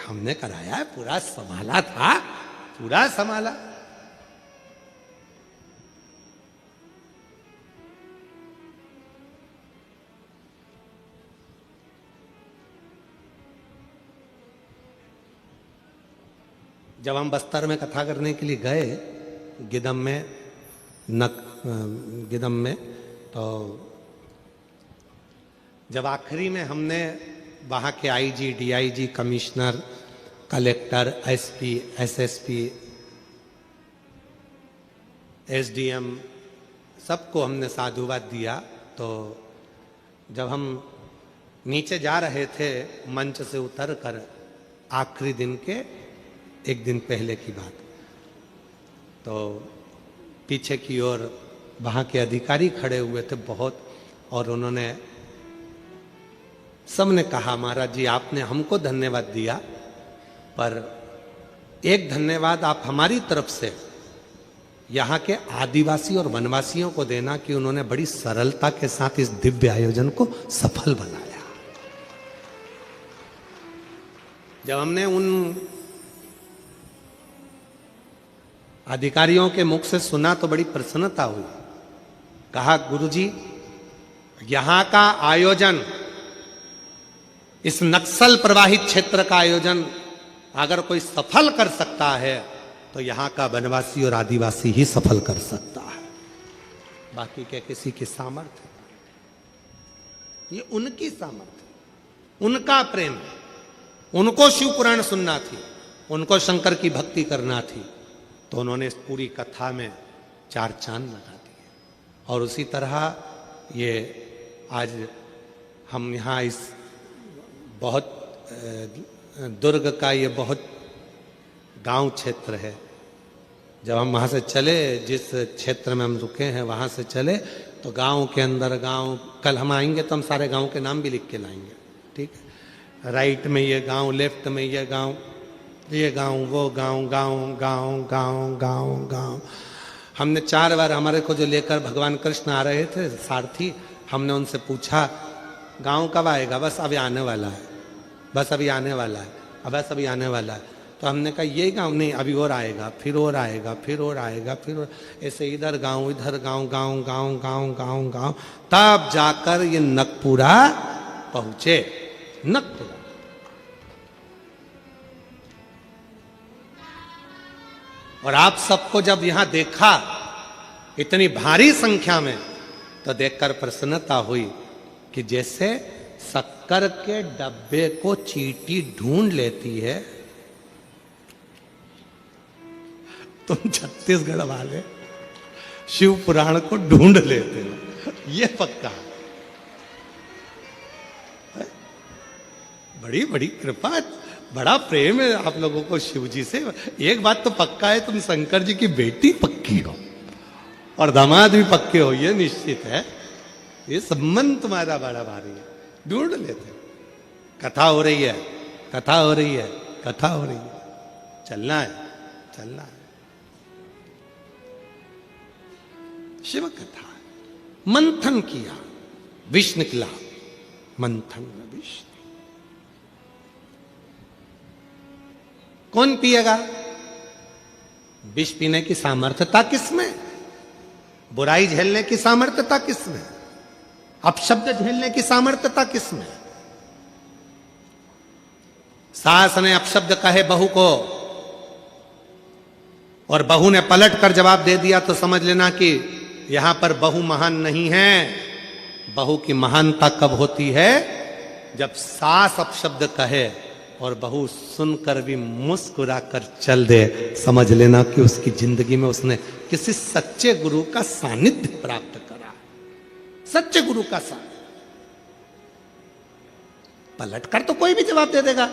हमने कराया, पूरा संभाला था, पूरा संभाला। जब हम बस्तर में कथा करने के लिए गए, गिदम में, तो जब आखिरी में हमने वहाँ के IG, DIG, commissioner, collector, SP, SSP, SDM सबको हमने साधुवाद दिया। तो जब हम नीचे जा रहे थे मंच से उतरकर आखिरी दिन के, एक दिन पहले की बात। तो पीछे की ओर वहाँ के अधिकारी खड़े हुए थे बहुत, और उन्होंने सबने कहा महाराज जी आपने हमको धन्यवाद दिया, पर एक धन्यवाद आप हमारी तरफ से यहाँ के आदिवासी और वनवासियों को देना कि उन्होंने बड़ी सरलता के साथ इस दिव्य आयोजन को सफल बनाया। जब हमने उन अधिकारियों के मुख से सुना तो बड़ी प्रसन्नता हुई। कहा गुरुजी यहां का आयोजन, इस नक्सल प्रवाहित क्षेत्र का आयोजन अगर कोई सफल कर सकता है तो यहां का वनवासी और आदिवासी ही सफल कर सकता है, बाकी के किसी की सामर्थ्य। ये उनकी सामर्थ्य, उनका प्रेम, उनको शिव पुराण सुनना थी, उनको शंकर की भक्ति करना थी, तो उन्होंने इस पूरी कथा में 4 चांद लगा दिए। और उसी तरह ये आज हम यहाँ इस बहुत दुर्ग का ये बहुत गांव क्षेत्र है, जब हम वहाँ से चले, जिस क्षेत्र में हम रुके हैं वहाँ से चले, तो गांव के अंदर गांव, कल हम आएंगे तो हम सारे गांव के नाम भी लिख के लाएंगे, ठीक है। राइट में ये गांव, लेफ्ट में ये गांव, ये गांव, वो गांव, गांव गांव गांव गांव गांव। हमने 4 बार, हमारे को जो लेकर भगवान कृष्ण आ रहे थे सारथी, हमने उनसे पूछा गांव कब आएगा? बस अभी आने वाला है, बस अभी आने वाला है, बस अभी आने वाला है। तो हमने कहा ये गांव नहीं, अभी और आएगा, फिर और आएगा, फिर और आएगा, फिर और, ऐसे इधर गांव, इधर गांव, गांव गांव गांव गांव गांव, तब जाकर ये नकपुरा पहुंचे। नकपुरा और आप सबको जब यहां देखा इतनी भारी संख्या में, तो देखकर प्रसन्नता हुई कि जैसे शक्कर के डब्बे को चींटी ढूंढ लेती है, तुम छत्तीसगढ़ वाले शिव पुराण को ढूंढ लेते हो, ये पक्का है। बड़ी बड़ी कृपा, बड़ा प्रेम है आप लोगों को शिव जी से। एक बात तो पक्का है, तुम शंकर जी की बेटी पक्की हो और दामाद भी पक्के हो, ये निश्चित है। ये संबंध तुम्हारा बड़ा भारी है, ढूंढ लेते। कथा हो रही है, कथा हो रही है, कथा हो रही है, चलना है, चलना है। शिव कथा मंथन किया, विष निकला, मंथन में विष। कौन पिएगा? विष पीने की सामर्थ्यता किसमें? बुराई झेलने की सामर्थ्यता किसमें? अपशब्द झेलने की सामर्थ्यता किसमें? सास ने अपशब्द कहे बहू को और बहू ने पलट कर जवाब दे दिया, तो समझ लेना कि यहां पर बहू महान नहीं है। बहू की महानता कब होती है? जब सास अपशब्द कहे और बहू सुनकर भी मुस्कुरा कर चल दे, समझ लेना कि उसकी जिंदगी में उसने किसी सच्चे गुरु का सानिध्य प्राप्त करा, सच्चे गुरु का सानिध्य। पलट कर तो कोई भी जवाब दे देगा।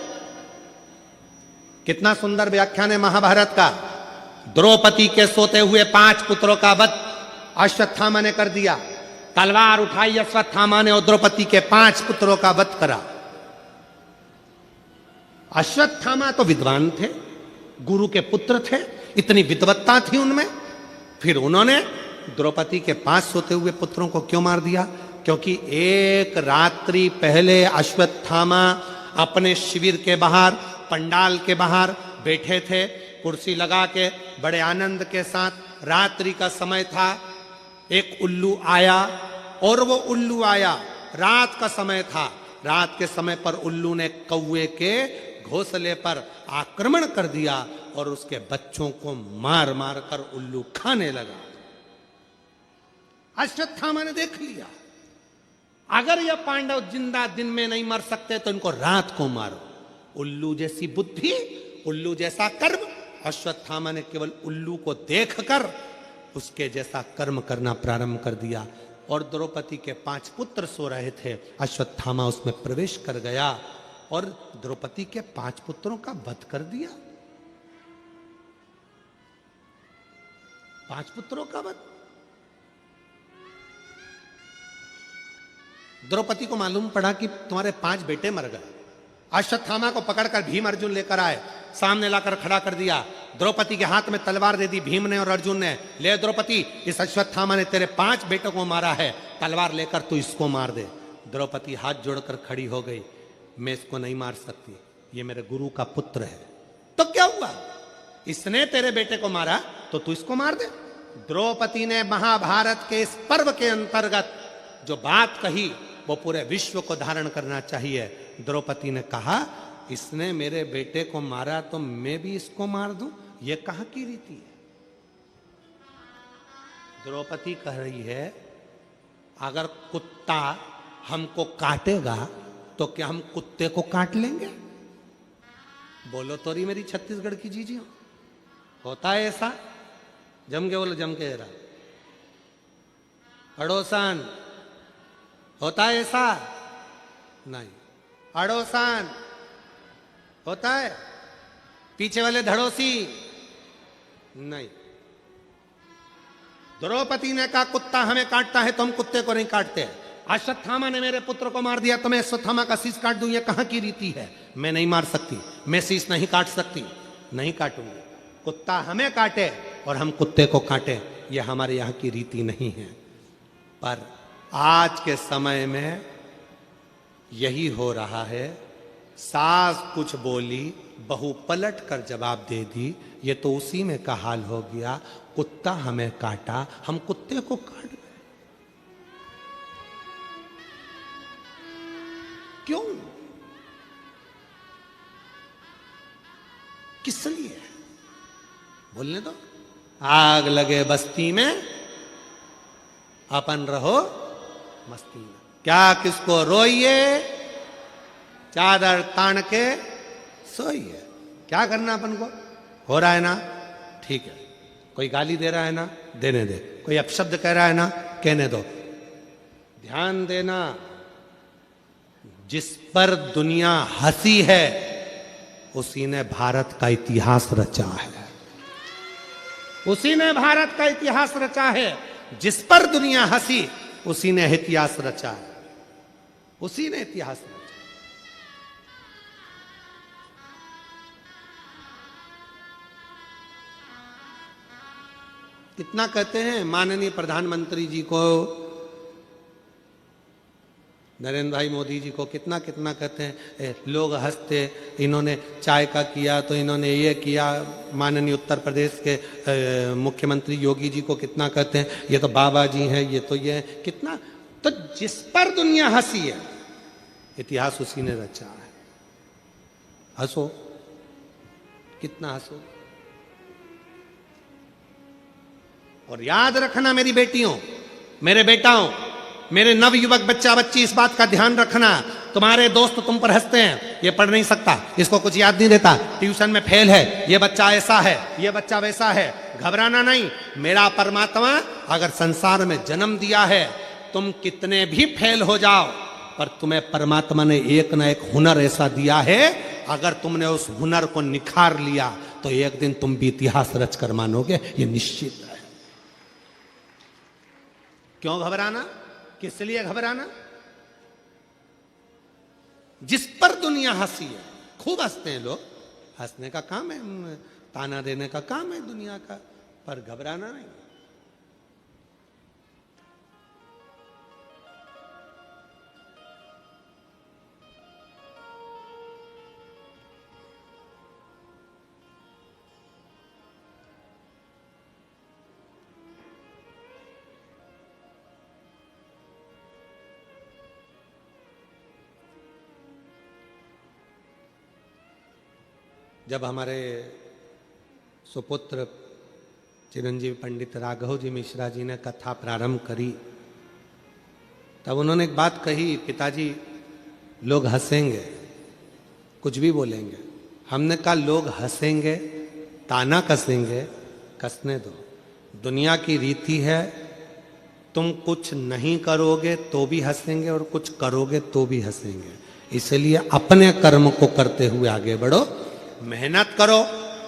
कितना सुंदर व्याख्यान है महाभारत का। द्रौपदी के सोते हुए 5 पुत्रों का वध अश्वत्थामा ने कर दिया। तलवार उठाई अश्वत्थामा ने और द्रौपदी के 5 पुत्रों का वध करा। अश्वत्थामा तो विद्वान थे, गुरु के पुत्र थे, इतनी विद्वत्ता थी उनमें, फिर उन्होंने द्रौपदी के 5 सोते हुए पुत्रों को क्यों मार दिया? क्योंकि एक रात्रि पहले अश्वत्थामा अपने शिविर के बाहर, पंडाल के बाहर बैठे थे, कुर्सी लगा के बड़े आनंद के साथ। रात्रि का समय था, एक उल्लू आया और वो उल्लू आया, रात का समय था। रात के समय पर उल्लू ने कौवे के घोंसले पर आक्रमण कर दिया और उसके बच्चों को मार मार कर उल्लू खाने लगा। अश्वत्थामा ने देख लिया, अगर यह पांडव जिंदा दिन में नहीं मर सकते तो इनको रात को मारो। उल्लू जैसी बुद्धि, उल्लू जैसा कर्म। अश्वत्थामा ने केवल उल्लू को देखकर उसके जैसा कर्म करना प्रारंभ कर दिया। और द्रौपदी के 5 पुत्र सो रहे थे, अश्वत्थामा उसमें प्रवेश कर गया और द्रौपदी के 5 पुत्रों का वध कर दिया। 5 पुत्रों का वध। द्रौपदी को मालूम पड़ा कि तुम्हारे 5 बेटे मर गए। अश्वत्थामा को पकड़कर भीम अर्जुन लेकर आए, सामने लाकर खड़ा कर दिया। द्रौपदी के हाथ में तलवार दे दी भीम ने और अर्जुन ने। ले द्रौपदी, इस अश्वत्थामा ने तेरे 5 बेटों को मारा है, तलवार लेकर तू इसको मार दे। द्रौपदी हाथ जोड़कर खड़ी हो गई, मैं इसको नहीं मार सकती, ये मेरे गुरु का पुत्र है। तो क्या हुआ, इसने तेरे बेटे को मारा तो तू इसको मार दे। द्रौपदी ने महाभारत के इस पर्व के अंतर्गत जो बात कही वो पूरे विश्व को धारण करना चाहिए। द्रौपदी ने कहा, इसने मेरे बेटे को मारा तो मैं भी इसको मार दूं, ये कहां की रीति है। द्रौपदी कह रही है, अगर कुत्ता हमको काटेगा तो क्या हम कुत्ते को काट लेंगे? बोलो तो रही मेरी छत्तीसगढ़ की जीजियो, होता है ऐसा? जम के बोलो, जम के जरा। अड़ोसान होता है ऐसा? नहीं। अड़ोसान होता है? पीछे वाले धड़ोसी नहीं। द्रौपदी ने कहा, कुत्ता हमें काटता है तो हम कुत्ते को नहीं काटते। अश्वत्थामा ने मेरे पुत्र को मार दिया तो मैं अश्वत्थामा का शीश काट दूं, ये कहां की रीति है? मैं नहीं मार सकती, मैं शीश नहीं काट सकती, नहीं काटूंगी। कुत्ता हमें काटे और हम कुत्ते को काटे, ये हमारे यहां की रीति नहीं है। पर आज के समय में यही हो रहा है। सास कुछ बोली, बहू पलट कर जवाब दे दी, ये तो उसी में का हाल हो गया। कुत्ता हमें काटा, हम कुत्ते को काट गए। क्यों? किस लिए? बोलने दो। आग लगे बस्ती में, अपन रहो मस्ती में। क्या किसको रोइए, चादर तान के सोइए। क्या करना अपन को? हो रहा है ना, ठीक है। कोई गाली दे रहा है ना, देने दे। कोई अपशब्द कह रहा है ना, कहने दो। ध्यान देना, जिस पर दुनिया हंसी है उसी ने भारत का इतिहास रचा है। उसी ने भारत का इतिहास रचा है। जिस पर दुनिया हंसी उसी ने इतिहास रचा है। उसी ने इतिहास रचा। कितना कहते हैं माननीय प्रधानमंत्री जी को, नरेंद्र भाई मोदी जी को, कितना कितना कहते हैं, लोग हंसते, इन्होंने चाय का किया तो इन्होंने ये किया। माननीय उत्तर प्रदेश के मुख्यमंत्री योगी जी को कितना कहते हैं, ये तो बाबा जी हैं, ये तो ये कितना। तो जिस पर दुनिया हंसी है, इतिहास उसी ने रचा है। हंसो, कितना हंसो। और याद रखना मेरी बेटियों, मेरे बेटाओं, मेरे नवयुवक बच्चा बच्ची, इस बात का ध्यान रखना। तुम्हारे दोस्त तुम पर हंसते हैं, ये पढ़ नहीं सकता, इसको कुछ याद नहीं रहता, ट्यूशन में फेल है, ये बच्चा ऐसा है, ये बच्चा वैसा है। घबराना नहीं। मेरा परमात्मा अगर संसार में जन्म दिया है, तुम कितने भी फेल हो जाओ, पर तुम्हें परमात्मा ने एक ना एक हुनर ऐसा दिया है, अगर तुमने उस हुनर को निखार लिया तो एक दिन तुम भी इतिहास रच कर मानोगे, ये निश्चित है। क्यों घबराना? किस लिए घबराना? जिस पर दुनिया हंसी है, खूब हंसते हैं लोग, हंसने का काम है, ताना देने का काम है दुनिया का, पर घबराना नहीं। जब हमारे सुपुत्र चिरंजीवी पंडित राघव जी मिश्रा जी ने कथा प्रारंभ करी, तब उन्होंने एक बात कही, पिताजी लोग हंसेंगे, कुछ भी बोलेंगे। हमने कहा लोग हंसेंगे, ताना कसेंगे, कसने दो। दुनिया की रीति है, तुम कुछ नहीं करोगे तो भी हंसेंगे और कुछ करोगे तो भी हंसेंगे। इसलिए अपने कर्म को करते हुए आगे बढ़ो, मेहनत करो,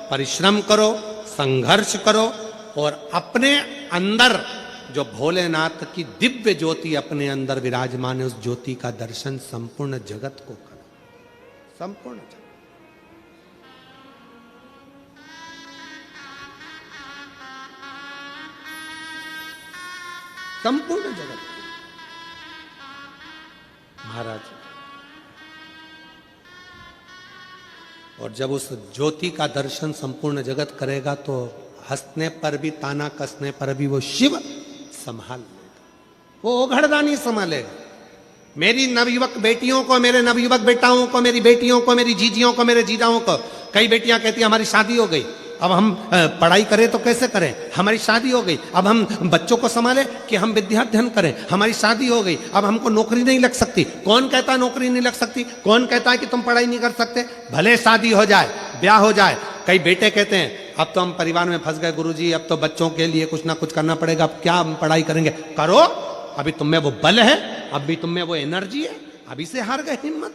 परिश्रम करो, संघर्ष करो, और अपने अंदर जो भोलेनाथ की दिव्य ज्योति अपने अंदर विराजमान है, उस ज्योति का दर्शन संपूर्ण जगत को करो, संपूर्ण जगत। संपूर्ण जगत महाराज। और जब उस ज्योति का दर्शन संपूर्ण जगत करेगा तो हंसने पर भी, ताना कसने पर भी वो शिव संभाल लेगा, वो ओघड़दानी संभालेगा। मेरी नवयुवक बेटियों को, मेरे नवयुवक बेटाओं को, मेरी बेटियों को, मेरी जीजियों को, मेरे जीजाओं को, कई बेटियां कहती हैं हमारी शादी हो गई, अब हम पढ़ाई करें तो कैसे करें, हमारी शादी हो गई, अब हम बच्चों को संभाले कि हम विद्याध्ययन करें, हमारी शादी हो गई, अब हमको नौकरी नहीं लग सकती। कौन कहता है नौकरी नहीं लग सकती? कौन कहता है कि तुम पढ़ाई नहीं कर सकते? भले शादी हो जाए, ब्याह हो जाए। कई बेटे कहते हैं अब तो हम परिवार में फंस गए गुरुजी, अब तो बच्चों के लिए कुछ ना कुछ करना पड़ेगा, अब क्या हम पढ़ाई करेंगे? करो, अभी तुम में वो बल है, अभी तुम में वो एनर्जी है, अभी से हार गए हिम्मत,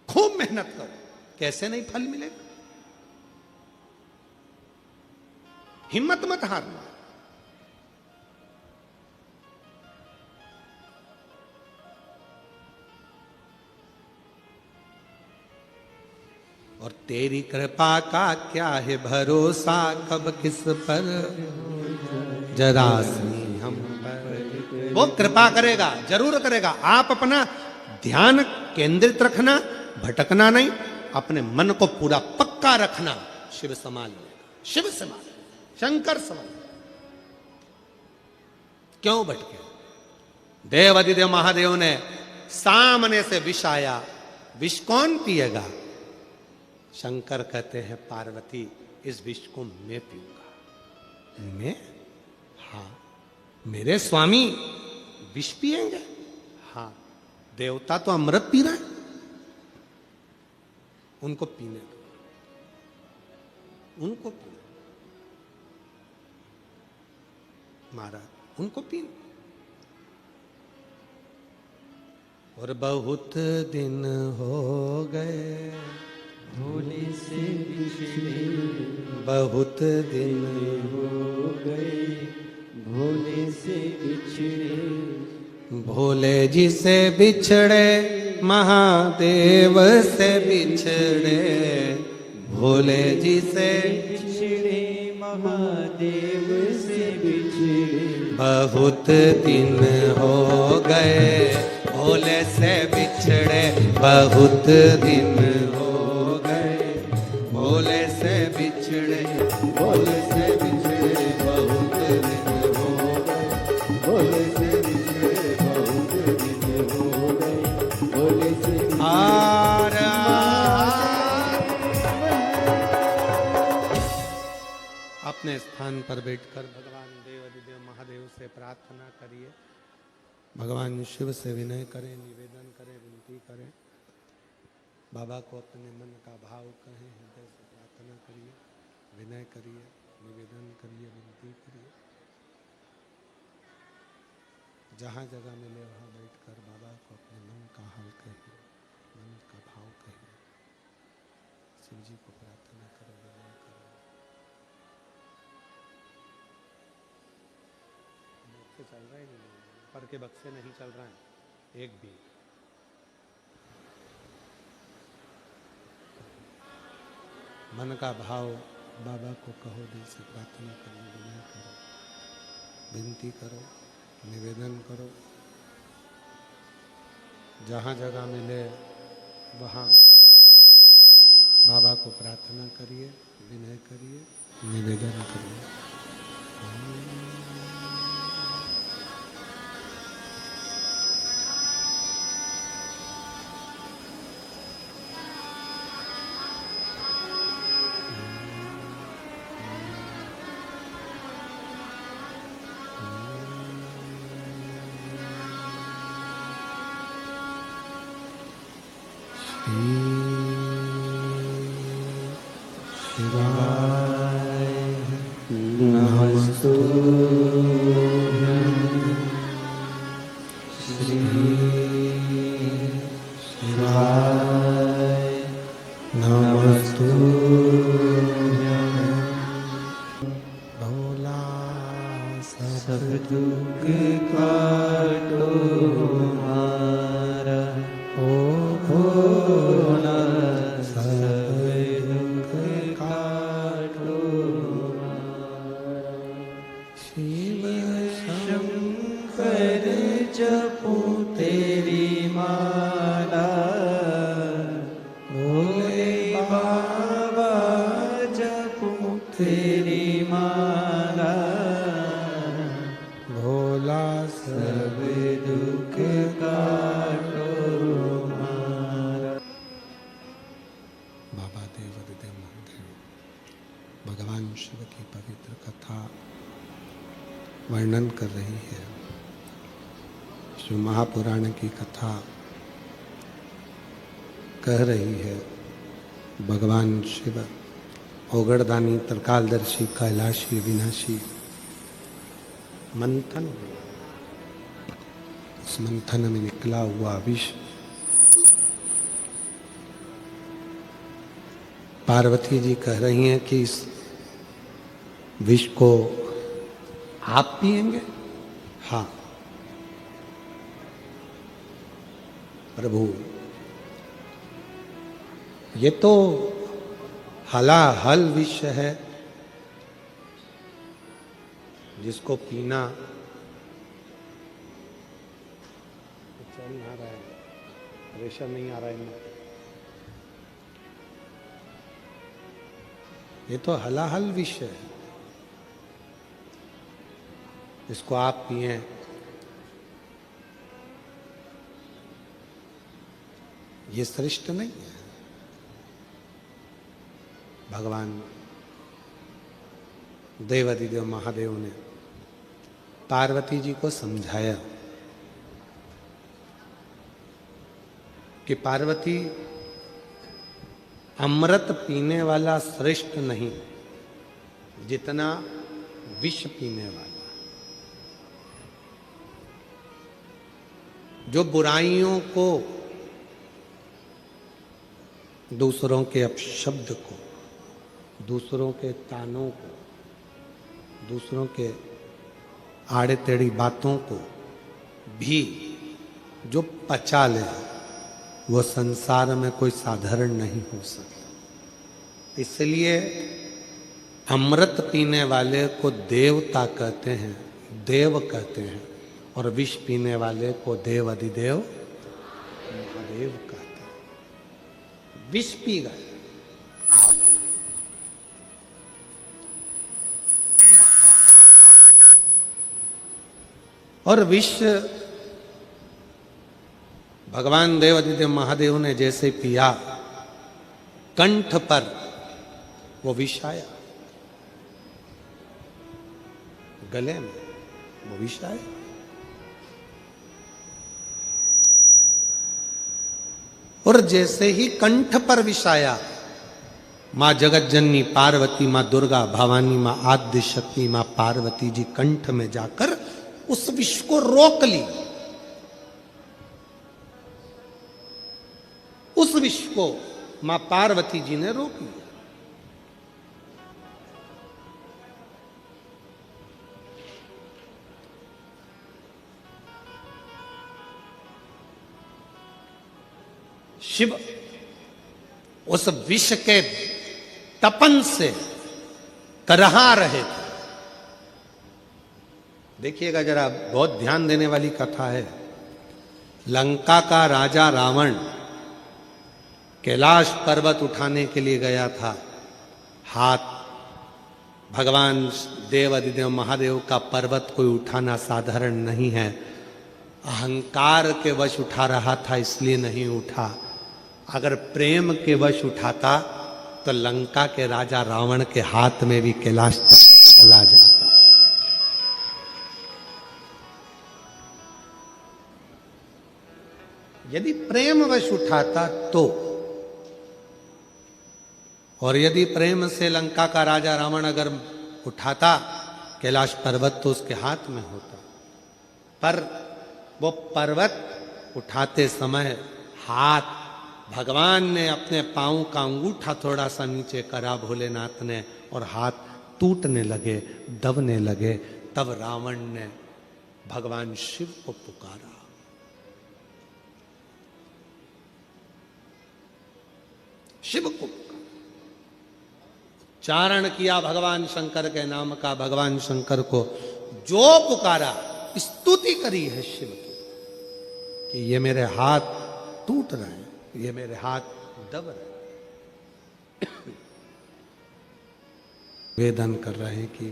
खूब मेहनत करो। कैसे नहीं फल मिलेगा? हिम्मत मत हारना। और तेरी कृपा का क्या है भरोसा, कब किस पर जरा सी हम पर। वो कृपा करेगा, जरूर करेगा। आप अपना ध्यान केंद्रित रखना, भटकना नहीं, अपने मन को पूरा पक्का रखना। शिव संभाल लेगा, शिव संभाल, शंकर संभाल। क्यों भटके? देव अधिदेव महादेव ने सामने से विष आया, विष कौन पिएगा? शंकर कहते हैं पार्वती इस विष को मैं पीऊंगा। मैं? हाँ, मेरे स्वामी विष पिएंगे? हाँ, देवता तो अमृत पी रहे हैं, उनको पीने दो, उनको पीने महाराज, उनको पीने। और बहुत दिन हो गए भोले से बिछड़े, बहुत दिन हो गए भोले से बिछड़े, भोले जी से बिछड़े, महादेव से बिछड़े, भोले जी से बिछड़े महादेव से बिछड़े। बहुत दिन हो गए भोले से बिछड़े, बहुत दिन हो गए भोले से बिछड़े, भोले से बिछड़े, बहुत दिन हो गए भोले से बिछड़े, बहुत दिन हो गए भोले से अपने स्थान पर बैठकर भगवान देव अधिदेव महादेव से प्रार्थना करिए। भगवान शिव से विनय करें, निवेदन करें, विनती करें। बाबा को अपने मन का भाव कहें, हृदय से प्रार्थना करिए, विनय करिए, निवेदन करिए, विनती करिए। जहाँ जगह मिले वहाँ बैठकर बाबा को अपने मन का हाल कहिए, मन का भाव कहिए, शिव जी को प्रार्थना करो, विनय करो। चल रहा है नहीं, पर के बक्से नहीं चल रहा है एक भी। मन का भाव बाबा को कहो, दिल से प्रार्थना करो, विनय करो, विनती करो, निवेदन करो। जहाँ जगह मिले वहाँ बाबा को प्रार्थना करिए, विनय करिए, निवेदन करिए। दुख काटो हमारा, हो ना सब दुख काटो हमारा। शिव शंकर जपूं तेरी माला, भोले बाबा जपूं तेरी माला, भोला सब दुख काटो हमारा। बाबा देव हृदय महादेव भगवान शिव की पवित्र कथा वर्णन कर रही है। शिव महापुराण की कथा कह रही है भगवान शिव ओगड़दानी त्रिकालदर्शी कैलाशी विनाशी मंथन, उस मंथन में निकला हुआ विष पार्वती जी कह रही हैं कि इस विष को आप पिएंगे? हाँ प्रभु, ये तो हलाहल विष है, जिसको पीना चल नहीं आ रहा है, प्रेशर नहीं आ रहा है इनमें। ये तो हलाहल विष है, इसको आप पिए। ये श्रेष्ठ नहीं है। भगवान देवादिदेव महादेव ने पार्वती जी को समझाया कि पार्वती, अमृत पीने वाला श्रेष्ठ नहीं जितना विष पीने वाला। जो बुराइयों को, दूसरों के अपशब्द को, दूसरों के तानों को, दूसरों के आड़े टेढ़ी बातों को भी जो पचा ले, वो संसार में कोई साधारण नहीं हो सकता। इसलिए अमृत पीने वाले को देवता कहते हैं, देव कहते हैं, और विष पीने वाले को देव अधिदेव महादेव कहते हैं। विष पी गए, और विष भगवान देवादिदेव महादेव ने जैसे पिया, कंठ पर वो विष आया, गले में वो विष आया। और जैसे ही कंठ पर विष आया, मां जगत जननी पार्वती, मां दुर्गा भवानी, मां आद्य शक्ति, मां पार्वती जी कंठ में जाकर उस विष को रोक ली। उस विष को मां पार्वती जी ने रोक लिया। शिव उस विष के तपन से करहा रहे थे। देखिएगा जरा, बहुत ध्यान देने वाली कथा है। लंका का राजा रावण कैलाश पर्वत उठाने के लिए गया था। हाथ भगवान देव अधिदेव महादेव का पर्वत कोई उठाना साधारण नहीं है। अहंकार के वश उठा रहा था, इसलिए नहीं उठा। अगर प्रेम के वश उठाता तो लंका के राजा रावण के हाथ में भी कैलाश चला जाता। यदि प्रेम वश उठाता तो, और यदि प्रेम से लंका का राजा रावण अगर उठाता कैलाश पर्वत तो उसके हाथ में होता। पर वो पर्वत उठाते समय हाथ भगवान ने अपने पांव का अंगूठा थोड़ा सा नीचे करा भोलेनाथ ने, और हाथ टूटने लगे, दबने लगे। तब रावण ने भगवान शिव को पुकारा। शिव को पुकारा, उच्चारण किया भगवान शंकर के नाम का। भगवान शंकर को जो पुकारा, स्तुति करी है शिव की कि ये मेरे हाथ टूट रहे हैं, ये मेरे हाथ दब रहे हैं। वेदन कर रहे हैं कि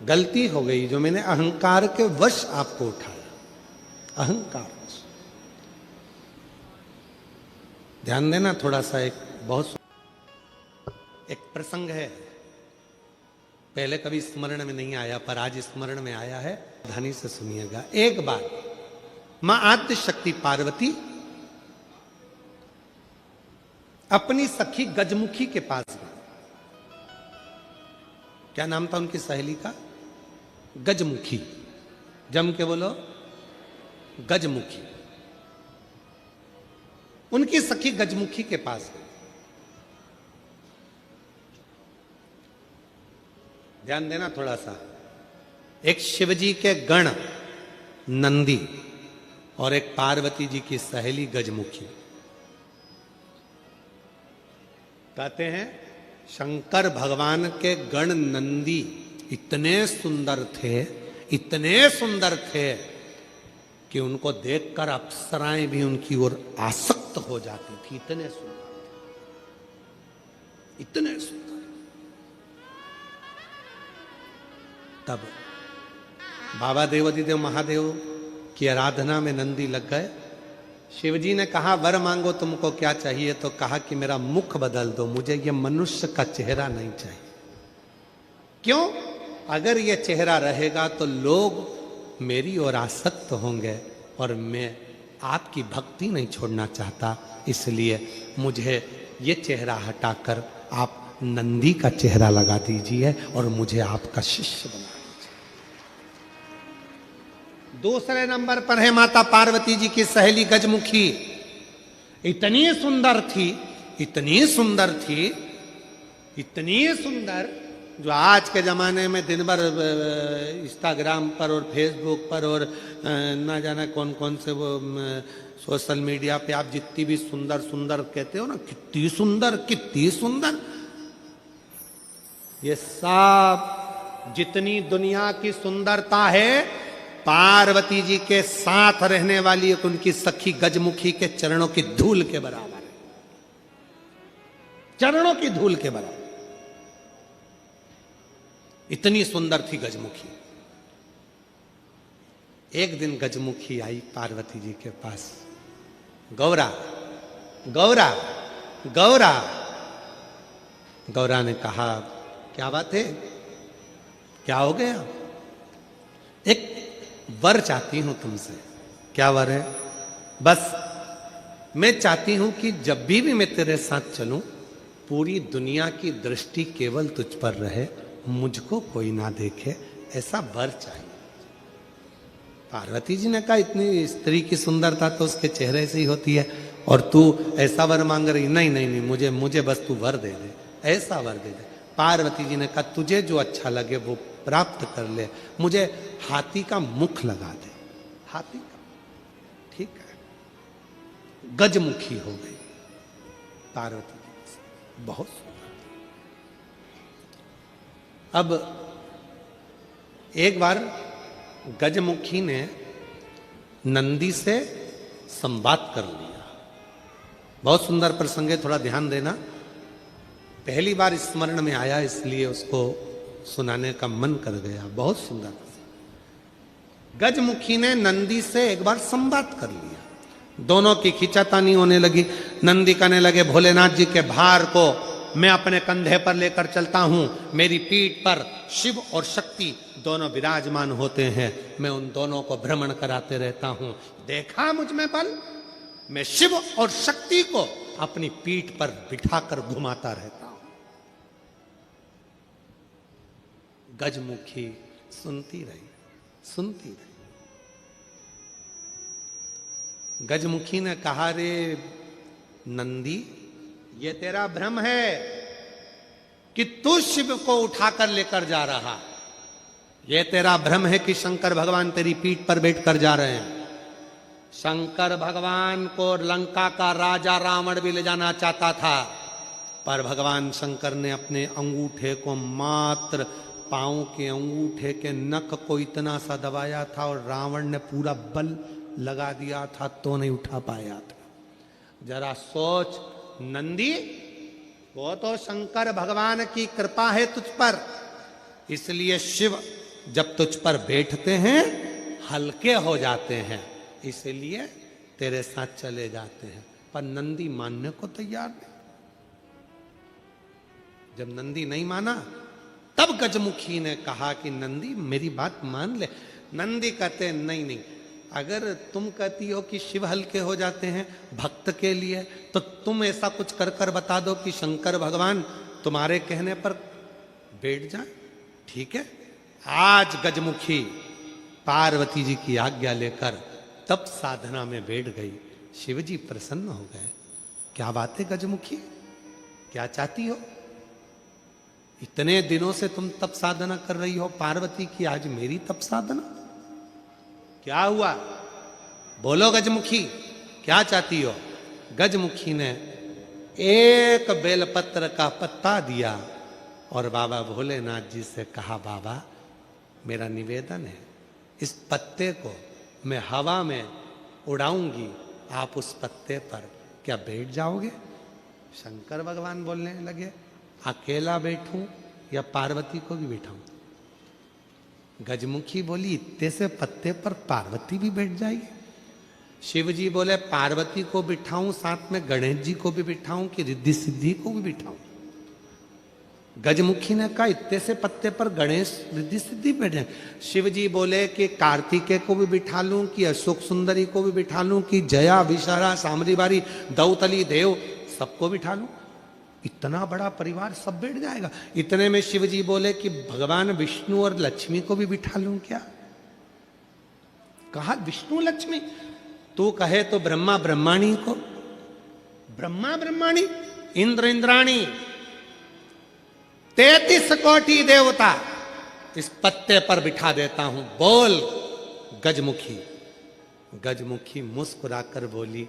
गलती हो गई जो मैंने अहंकार के वश आपको उठाया, अहंकार वश। ध्यान देना थोड़ा सा, एक प्रसंग है, पहले कभी स्मरण में नहीं आया पर आज स्मरण में आया है, ध्यान से सुनिएगा। एक बार मां आद्य शक्ति पार्वती अपनी सखी गजमुखी के पास गई। क्या नाम था उनकी सहेली का? गजमुखी। जम के बोलो, गजमुखी। उनकी सखी गजमुखी के पास गई। ध्यान देना थोड़ा सा, एक शिवजी के गण नंदी और एक पार्वती जी की सहेली गजमुखी। कहते हैं शंकर भगवान के गण नंदी इतने सुंदर थे, इतने सुंदर थे कि उनको देखकर अप्सराएं भी उनकी ओर आसक्त हो जाती थी। इतने सुंदर, इतने सुंदर। तब बाबा देवादिदेव महादेव की आराधना में नंदी लग गए। शिवजी ने कहा वर मांगो, तुमको क्या चाहिए? तो कहा कि मेरा मुख बदल दो, मुझे ये मनुष्य का चेहरा नहीं चाहिए। क्यों? अगर ये चेहरा रहेगा तो लोग मेरी ओर आसक्त होंगे और मैं आपकी भक्ति नहीं छोड़ना चाहता, इसलिए मुझे ये चेहरा हटाकर आप नंदी का चेहरा लगा दीजिए और मुझे आपका शिष्य बना दीजिए। दूसरे नंबर पर है माता पार्वती जी की सहेली गजमुखी। इतनी सुंदर थी, इतनी सुंदर थी, इतनी सुंदर, जो आज के जमाने में दिन भर इंस्टाग्राम पर और फेसबुक पर और ना जाना कौन कौन से वो सोशल मीडिया पे आप जितनी भी सुंदर सुंदर कहते हो ना, कितनी सुंदर, कितनी सुंदर, ये सब जितनी दुनिया की सुंदरता है पार्वती जी के साथ रहने वाली एक उनकी सखी गजमुखी के चरणों की धूल के बराबर है। चरणों की धूल के बराबर। इतनी सुंदर थी गजमुखी। एक दिन गजमुखी आई पार्वती जी के पास। गौरा, गौरा, गौरा। गौरा ने कहा क्या बात है, क्या हो गया? एक वर चाहती हूं तुमसे। क्या वर है? बस मैं चाहती हूं कि जब भी मैं तेरे साथ चलूं पूरी दुनिया की दृष्टि केवल तुझ पर रहे, मुझको कोई ना देखे, ऐसा वर चाहिए। पार्वती जी ने कहा इतनी स्त्री की सुंदरता तो उसके चेहरे से ही होती है और तू ऐसा वर मांग रही? नहीं नहीं नहीं, मुझे बस तू वर दे दे, ऐसा वर दे दे। पार्वती जी ने कहा तुझे जो अच्छा लगे वो प्राप्त कर ले, मुझे हाथी का मुख लगा दे। हाथी का, ठीक है। गजमुखी हो गई पार्वती जी, बहुत सुंदर। अब एक बार गजमुखी ने नंदी से संवाद कर लिया। बहुत सुंदर प्रसंग है, थोड़ा ध्यान देना। पहली बार स्मरण में आया इसलिए उसको सुनाने का मन कर गया। बहुत सुंदर। गजमुखी ने नंदी से एक बार संवाद कर लिया। दोनों की खींचातानी होने लगी। नंदी कहने लगे भोलेनाथ जी के भार को मैं अपने कंधे पर लेकर चलता हूं, मेरी पीठ पर शिव और शक्ति दोनों विराजमान होते हैं, मैं उन दोनों को भ्रमण कराते रहता हूं। देखा मुझ में बल, मैं शिव और शक्ति को अपनी पीठ पर बिठाकर घुमाता रहता हूं। गजमुखी सुनती रही, सुनती रही। गजमुखी ने कहा रे नंदी, ये तेरा भ्रम है कि तू शिव को उठाकर लेकर जा रहा, ये तेरा भ्रम है कि शंकर भगवान तेरी पीठ पर बैठकर जा रहे हैं। शंकर भगवान को लंका का राजा रावण भी ले जाना चाहता था, पर भगवान शंकर ने अपने अंगूठे को, मात्र पांव के अंगूठे के नख को इतना सा दबाया था और रावण ने पूरा बल लगा दिया था तो नहीं उठा पाया था। जरा सोच नंदी, वो तो शंकर भगवान की कृपा है तुझ पर, इसलिए शिव जब तुझ पर बैठते हैं हल्के हो जाते हैं, इसलिए तेरे साथ चले जाते हैं। पर नंदी मानने को तैयार नहीं। जब नंदी नहीं माना तब गजमुखी ने कहा कि नंदी मेरी बात मान ले। नंदी कहते नहीं नहीं, अगर तुम कहती हो कि शिव हल्के हो जाते हैं भक्त के लिए, तो तुम ऐसा कुछ कर कर बता दो कि शंकर भगवान तुम्हारे कहने पर बैठ जाए। ठीक है, आज गजमुखी पार्वती जी की आज्ञा लेकर तब साधना में बैठ गई। शिव जी प्रसन्न हो गए। क्या बात है गजमुखी, क्या चाहती हो? इतने दिनों से तुम तप साधना कर रही हो पार्वती की, आज मेरी तप साधना? क्या हुआ? बोलो गजमुखी, क्या चाहती हो? गजमुखी ने एक बेलपत्र का पत्ता दिया और बाबा भोलेनाथ जी से कहा, बाबा मेरा निवेदन है, इस पत्ते को मैं हवा में उड़ाऊंगी, आप उस पत्ते पर क्या बैठ जाओगे? शंकर भगवान बोलने लगे, अकेला बैठूं या पार्वती को भी बैठाऊं? गजमुखी बोली, इतने से पत्ते पर पार्वती भी बैठ जाएगी? शिव जी बोले, पार्वती को बिठाऊं, साथ में गणेश जी को भी बिठाऊं कि रिद्धि सिद्धि को भी बिठाऊं? गजमुखी ने कहा, इतने से पत्ते पर गणेश रिद्धि सिद्धि बैठ जाए। शिव जी बोले कि कार्तिकेय को भी बिठा लूं कि अशोक सुंदरी को भी बिठा लूं कि जया, विशाला, सामरी बारी, दौतली, देव सबको बिठा लूं? इतना बड़ा परिवार सब बैठ जाएगा? इतने में शिव जी बोले कि भगवान विष्णु और लक्ष्मी को भी बिठा लूं क्या? कहा विष्णु लक्ष्मी, तू कहे तो ब्रह्मा ब्रह्माणी को, ब्रह्मा ब्रह्माणी, इंद्र इंद्राणी, 33 कोटि देवता इस पत्ते पर बिठा देता हूं, बोल गजमुखी। गजमुखी मुस्कुराकर बोली,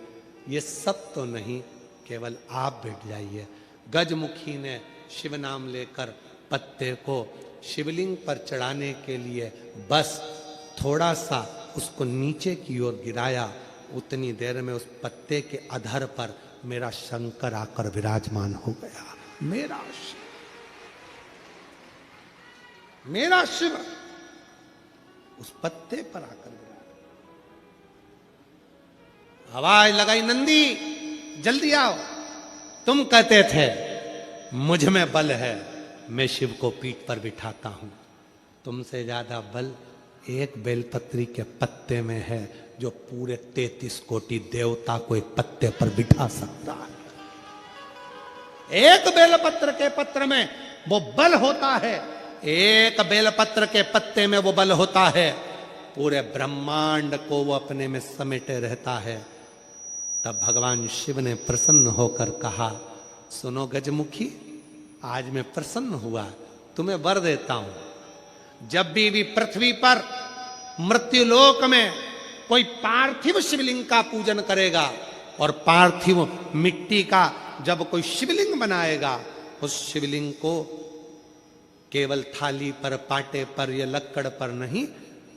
ये सब तो नहीं, केवल आप बैठ जाइए। गजमुखी ने शिव नाम लेकर पत्ते को शिवलिंग पर चढ़ाने के लिए बस थोड़ा सा उसको नीचे की ओर गिराया। उतनी देर में उस पत्ते के अधर पर मेरा शंकर आकर विराजमान हो गया। मेरा शिव उस पत्ते पर आकर विराजमान। आवाज लगाई, नंदी जल्दी आओ। तुम कहते थे मुझ में बल है, मैं शिव को पीठ पर बिठाता हूं। तुमसे ज्यादा बल एक बेलपत्री के पत्ते में है, जो पूरे 33 कोटि देवता को एक पत्ते पर बिठा सकता है। एक बेलपत्र के पत्र में वो बल होता है, एक बेलपत्र के पत्ते में वो बल होता है, पूरे ब्रह्मांड को वो अपने में समेटे रहता है। तब भगवान शिव ने प्रसन्न होकर कहा, सुनो गजमुखी, आज मैं प्रसन्न हुआ, तुम्हें वर देता हूं। जब भी पृथ्वी पर मृत्युलोक में कोई पार्थिव शिवलिंग का पूजन करेगा और पार्थिव मिट्टी का जब कोई शिवलिंग बनाएगा, उस शिवलिंग को केवल थाली पर, पाटे पर या लक्कड़ पर नहीं,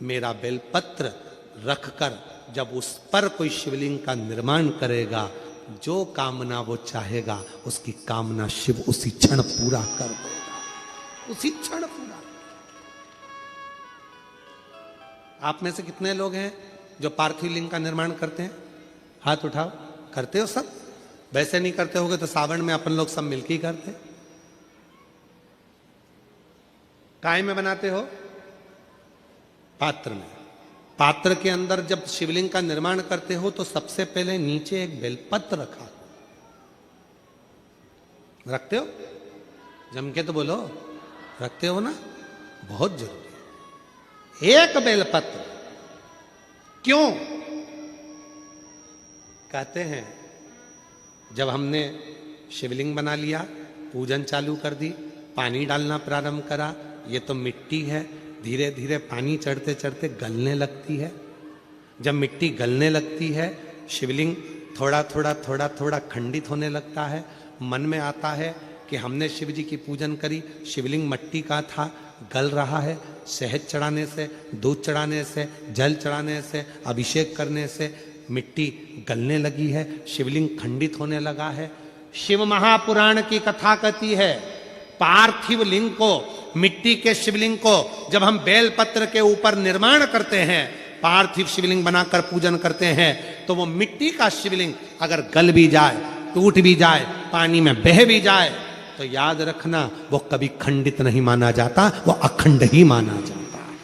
मेरा बेलपत्र रखकर जब उस पर कोई शिवलिंग का निर्माण करेगा, जो कामना वो चाहेगा उसकी कामना शिव उसी क्षण पूरा कर देगा, उसी क्षण पूरा। आप में से कितने लोग हैं जो पार्थिव लिंग का निर्माण करते हैं? हाथ उठाओ। करते हो सब? वैसे नहीं करते होगे तो सावन में अपन लोग सब मिलके ही करते। काय में बनाते हो? पात्र में। पात्र के अंदर जब शिवलिंग का निर्माण करते हो तो सबसे पहले नीचे एक बेलपत्र रखा, रखते हो? जम के तो बोलो, रखते हो ना? बहुत जरूरी है एक बेलपत्र। क्यों? कहते हैं जब हमने शिवलिंग बना लिया, पूजन चालू कर दी, पानी डालना प्रारंभ करा, ये तो मिट्टी है, धीरे धीरे पानी चढ़ते चढ़ते गलने लगती है। जब मिट्टी गलने लगती है, शिवलिंग थोड़ा थोड़ा थोड़ा थोड़ा खंडित होने लगता है। मन में आता है कि हमने शिव जी की पूजन करी, शिवलिंग मट्टी का था, गल रहा है। शहद चढ़ाने से, दूध चढ़ाने से, जल चढ़ाने से, अभिषेक करने से मिट्टी गलने लगी है, शिवलिंग खंडित होने लगा है। शिव महापुराण की कथा कहती है, पार्थिव लिंग को, मिट्टी के शिवलिंग को जब हम बेलपत्र के ऊपर निर्माण करते हैं, पार्थिव शिवलिंग बनाकर पूजन करते हैं, तो वो मिट्टी का शिवलिंग अगर गल भी जाए, टूट भी जाए, पानी में बह भी जाए, तो याद रखना वो कभी खंडित नहीं माना जाता, वो अखंड ही माना जाता है।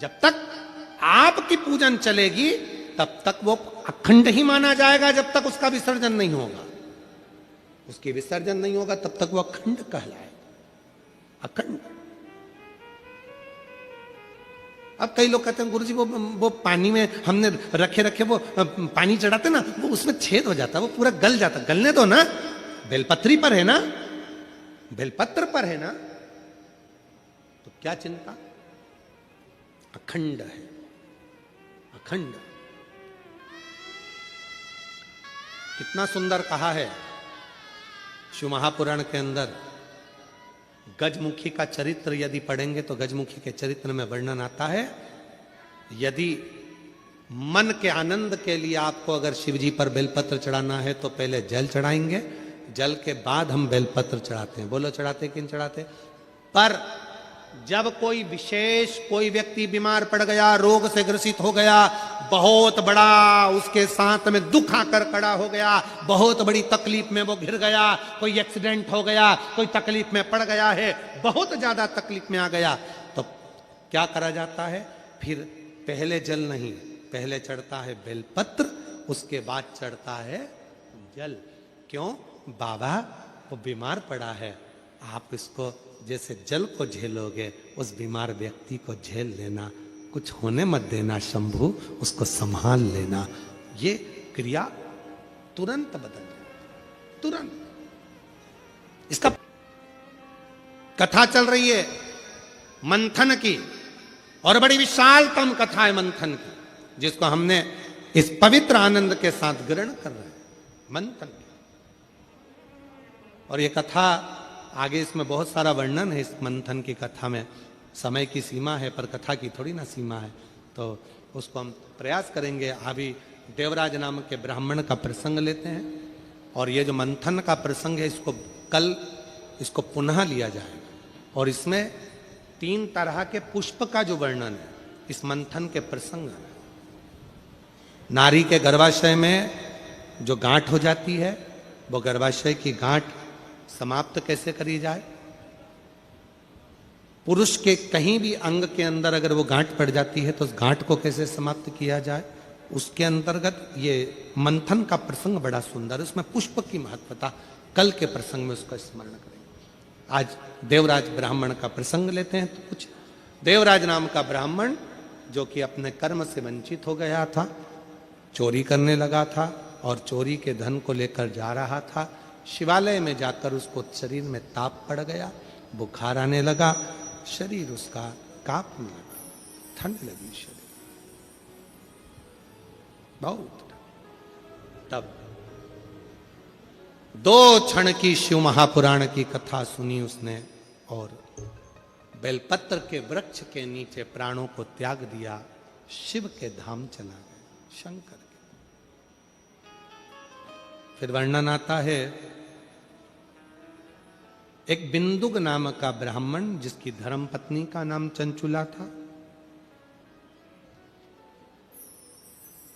जब तक आपकी पूजन चलेगी तब तक वो अखंड ही माना जाएगा, जब तक उसका विसर्जन नहीं होगा। उसकी विसर्जन नहीं होगा तब तक वो अखंड कहलाएगा, अखंड। अब कई लोग कहते हैं गुरुजी वो पानी में हमने रखे वो पानी चढ़ाते ना, वो उसमें छेद हो जाता, वो पूरा गल जाता। गलने दो ना, बेलपत्री पर है ना, बेलपत्र पर है ना, तो क्या चिंता। अखंड है, अखंड। कितना सुंदर कहा है शिव महापुराण के अंदर। गजमुखी का चरित्र यदि पढ़ेंगे तो गजमुखी के चरित्र में वर्णन आता है, यदि मन के आनंद के लिए आपको अगर शिव जी पर बेलपत्र चढ़ाना है तो पहले जल चढ़ाएंगे, जल के बाद हम बेलपत्र चढ़ाते हैं। बोलो चढ़ाते कि नहीं चढ़ाते। पर जब कोई विशेष कोई व्यक्ति बीमार पड़ गया, रोग से ग्रसित हो गया, बहुत बड़ा उसके साथ में दुख आकर खड़ा हो गया, बहुत बड़ी तकलीफ में वो घिर गया, कोई एक्सीडेंट हो गया, कोई तकलीफ में पड़ गया है, बहुत ज्यादा तकलीफ में आ गया, तो क्या करा जाता है। फिर पहले जल नहीं, पहले चढ़ता है बेलपत्र, उसके बाद चढ़ता है जल। क्यों? बाबा वो बीमार पड़ा है, आप इसको जैसे जल को झेलोगे उस बीमार व्यक्ति को झेल लेना, कुछ होने मत देना शंभू, उसको संभाल लेना। ये क्रिया तुरंत बदल जाए, तुरंत। इसका कथा चल रही है मंथन की, और बड़ी विशालतम कथा है मंथन की, जिसको हमने इस पवित्र आनंद के साथ ग्रहण कर रहे हैं, मंथन की। और ये कथा आगे, इसमें बहुत सारा वर्णन है इस मंथन की कथा में। समय की सीमा है पर कथा की थोड़ी ना सीमा है, तो उसको हम प्रयास करेंगे। अभी देवराज नाम के ब्राह्मण का प्रसंग लेते हैं, और ये जो मंथन का प्रसंग है इसको कल इसको पुनः लिया जाएगा। और इसमें 3 तरह के पुष्प का जो वर्णन है इस मंथन के प्रसंग में। नारी के गर्भाशय में जो गांठ हो जाती है, वो गर्भाशय की गांठ समाप्त कैसे करी जाए। पुरुष के कहीं भी अंग के अंदर अगर वो गांठ पड़ जाती है तो उस गांठ को कैसे समाप्त किया जाए, उसके अंतर्गत ये मंथन का प्रसंग बड़ा सुंदर है। उसमें पुष्प की महत्वता कल के प्रसंग में उसका स्मरण करेंगे। आज देवराज ब्राह्मण का प्रसंग लेते हैं। तो कुछ देवराज नाम का ब्राह्मण जो कि अपने कर्म से वंचित हो गया था, चोरी करने लगा था, और चोरी के धन को लेकर जा रहा था। शिवालय में जाकर उसको शरीर में ताप पड़ गया, बुखार आने लगा, शरीर उसका कांपने लगा, ठंड लगी शरीर बहुत। तब 2 क्षण की शिव महापुराण की कथा सुनी उसने, और बेलपत्र के वृक्ष के नीचे प्राणों को त्याग दिया, शिव के धाम चला गया, शंकर के। फिर वर्णन आता है एक बिंदुक नाम का ब्राह्मण, जिसकी धर्म पत्नी का नाम चंचुला था,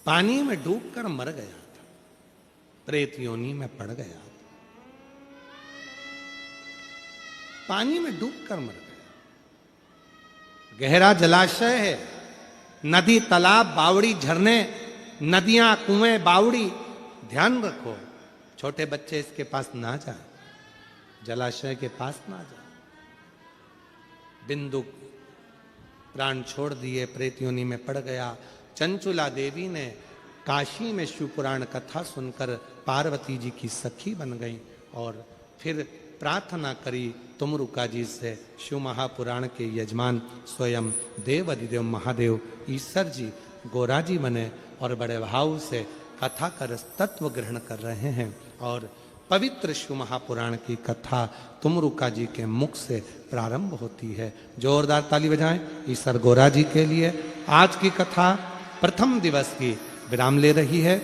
पानी में डूबकर मर गया था, प्रेत योनि में पड़ गया था, पानी में डूबकर मर गया। गहरा जलाशय है, नदी, तालाब, बावड़ी, झरने, नदियां, कुएं, बावड़ी, ध्यान रखो, छोटे बच्चे इसके पास ना जाए, जलाशय के पास ना जाए। बिंदुक प्राण छोड़ दिए, प्रेत योनि में पड़ गया। चंचुला देवी ने काशी में शिव पुराण कथा सुनकर पार्वती जी की सखी बन गई, और फिर प्रार्थना करी तुमरुका जी से। शिव महापुराण के यजमान स्वयं देव अधिदेव महादेव ईश्वर जी गोरा जी बने और बड़े भाव से कथा कर तत्व ग्रहण कर रहे हैं। और पवित्र शिव महापुराण की कथा तुमरुका जी के मुख से प्रारंभ होती है। जोरदार ताली बजाएं ईश्वर गोरा जी के लिए। आज की कथा प्रथम दिवस की विराम ले रही है।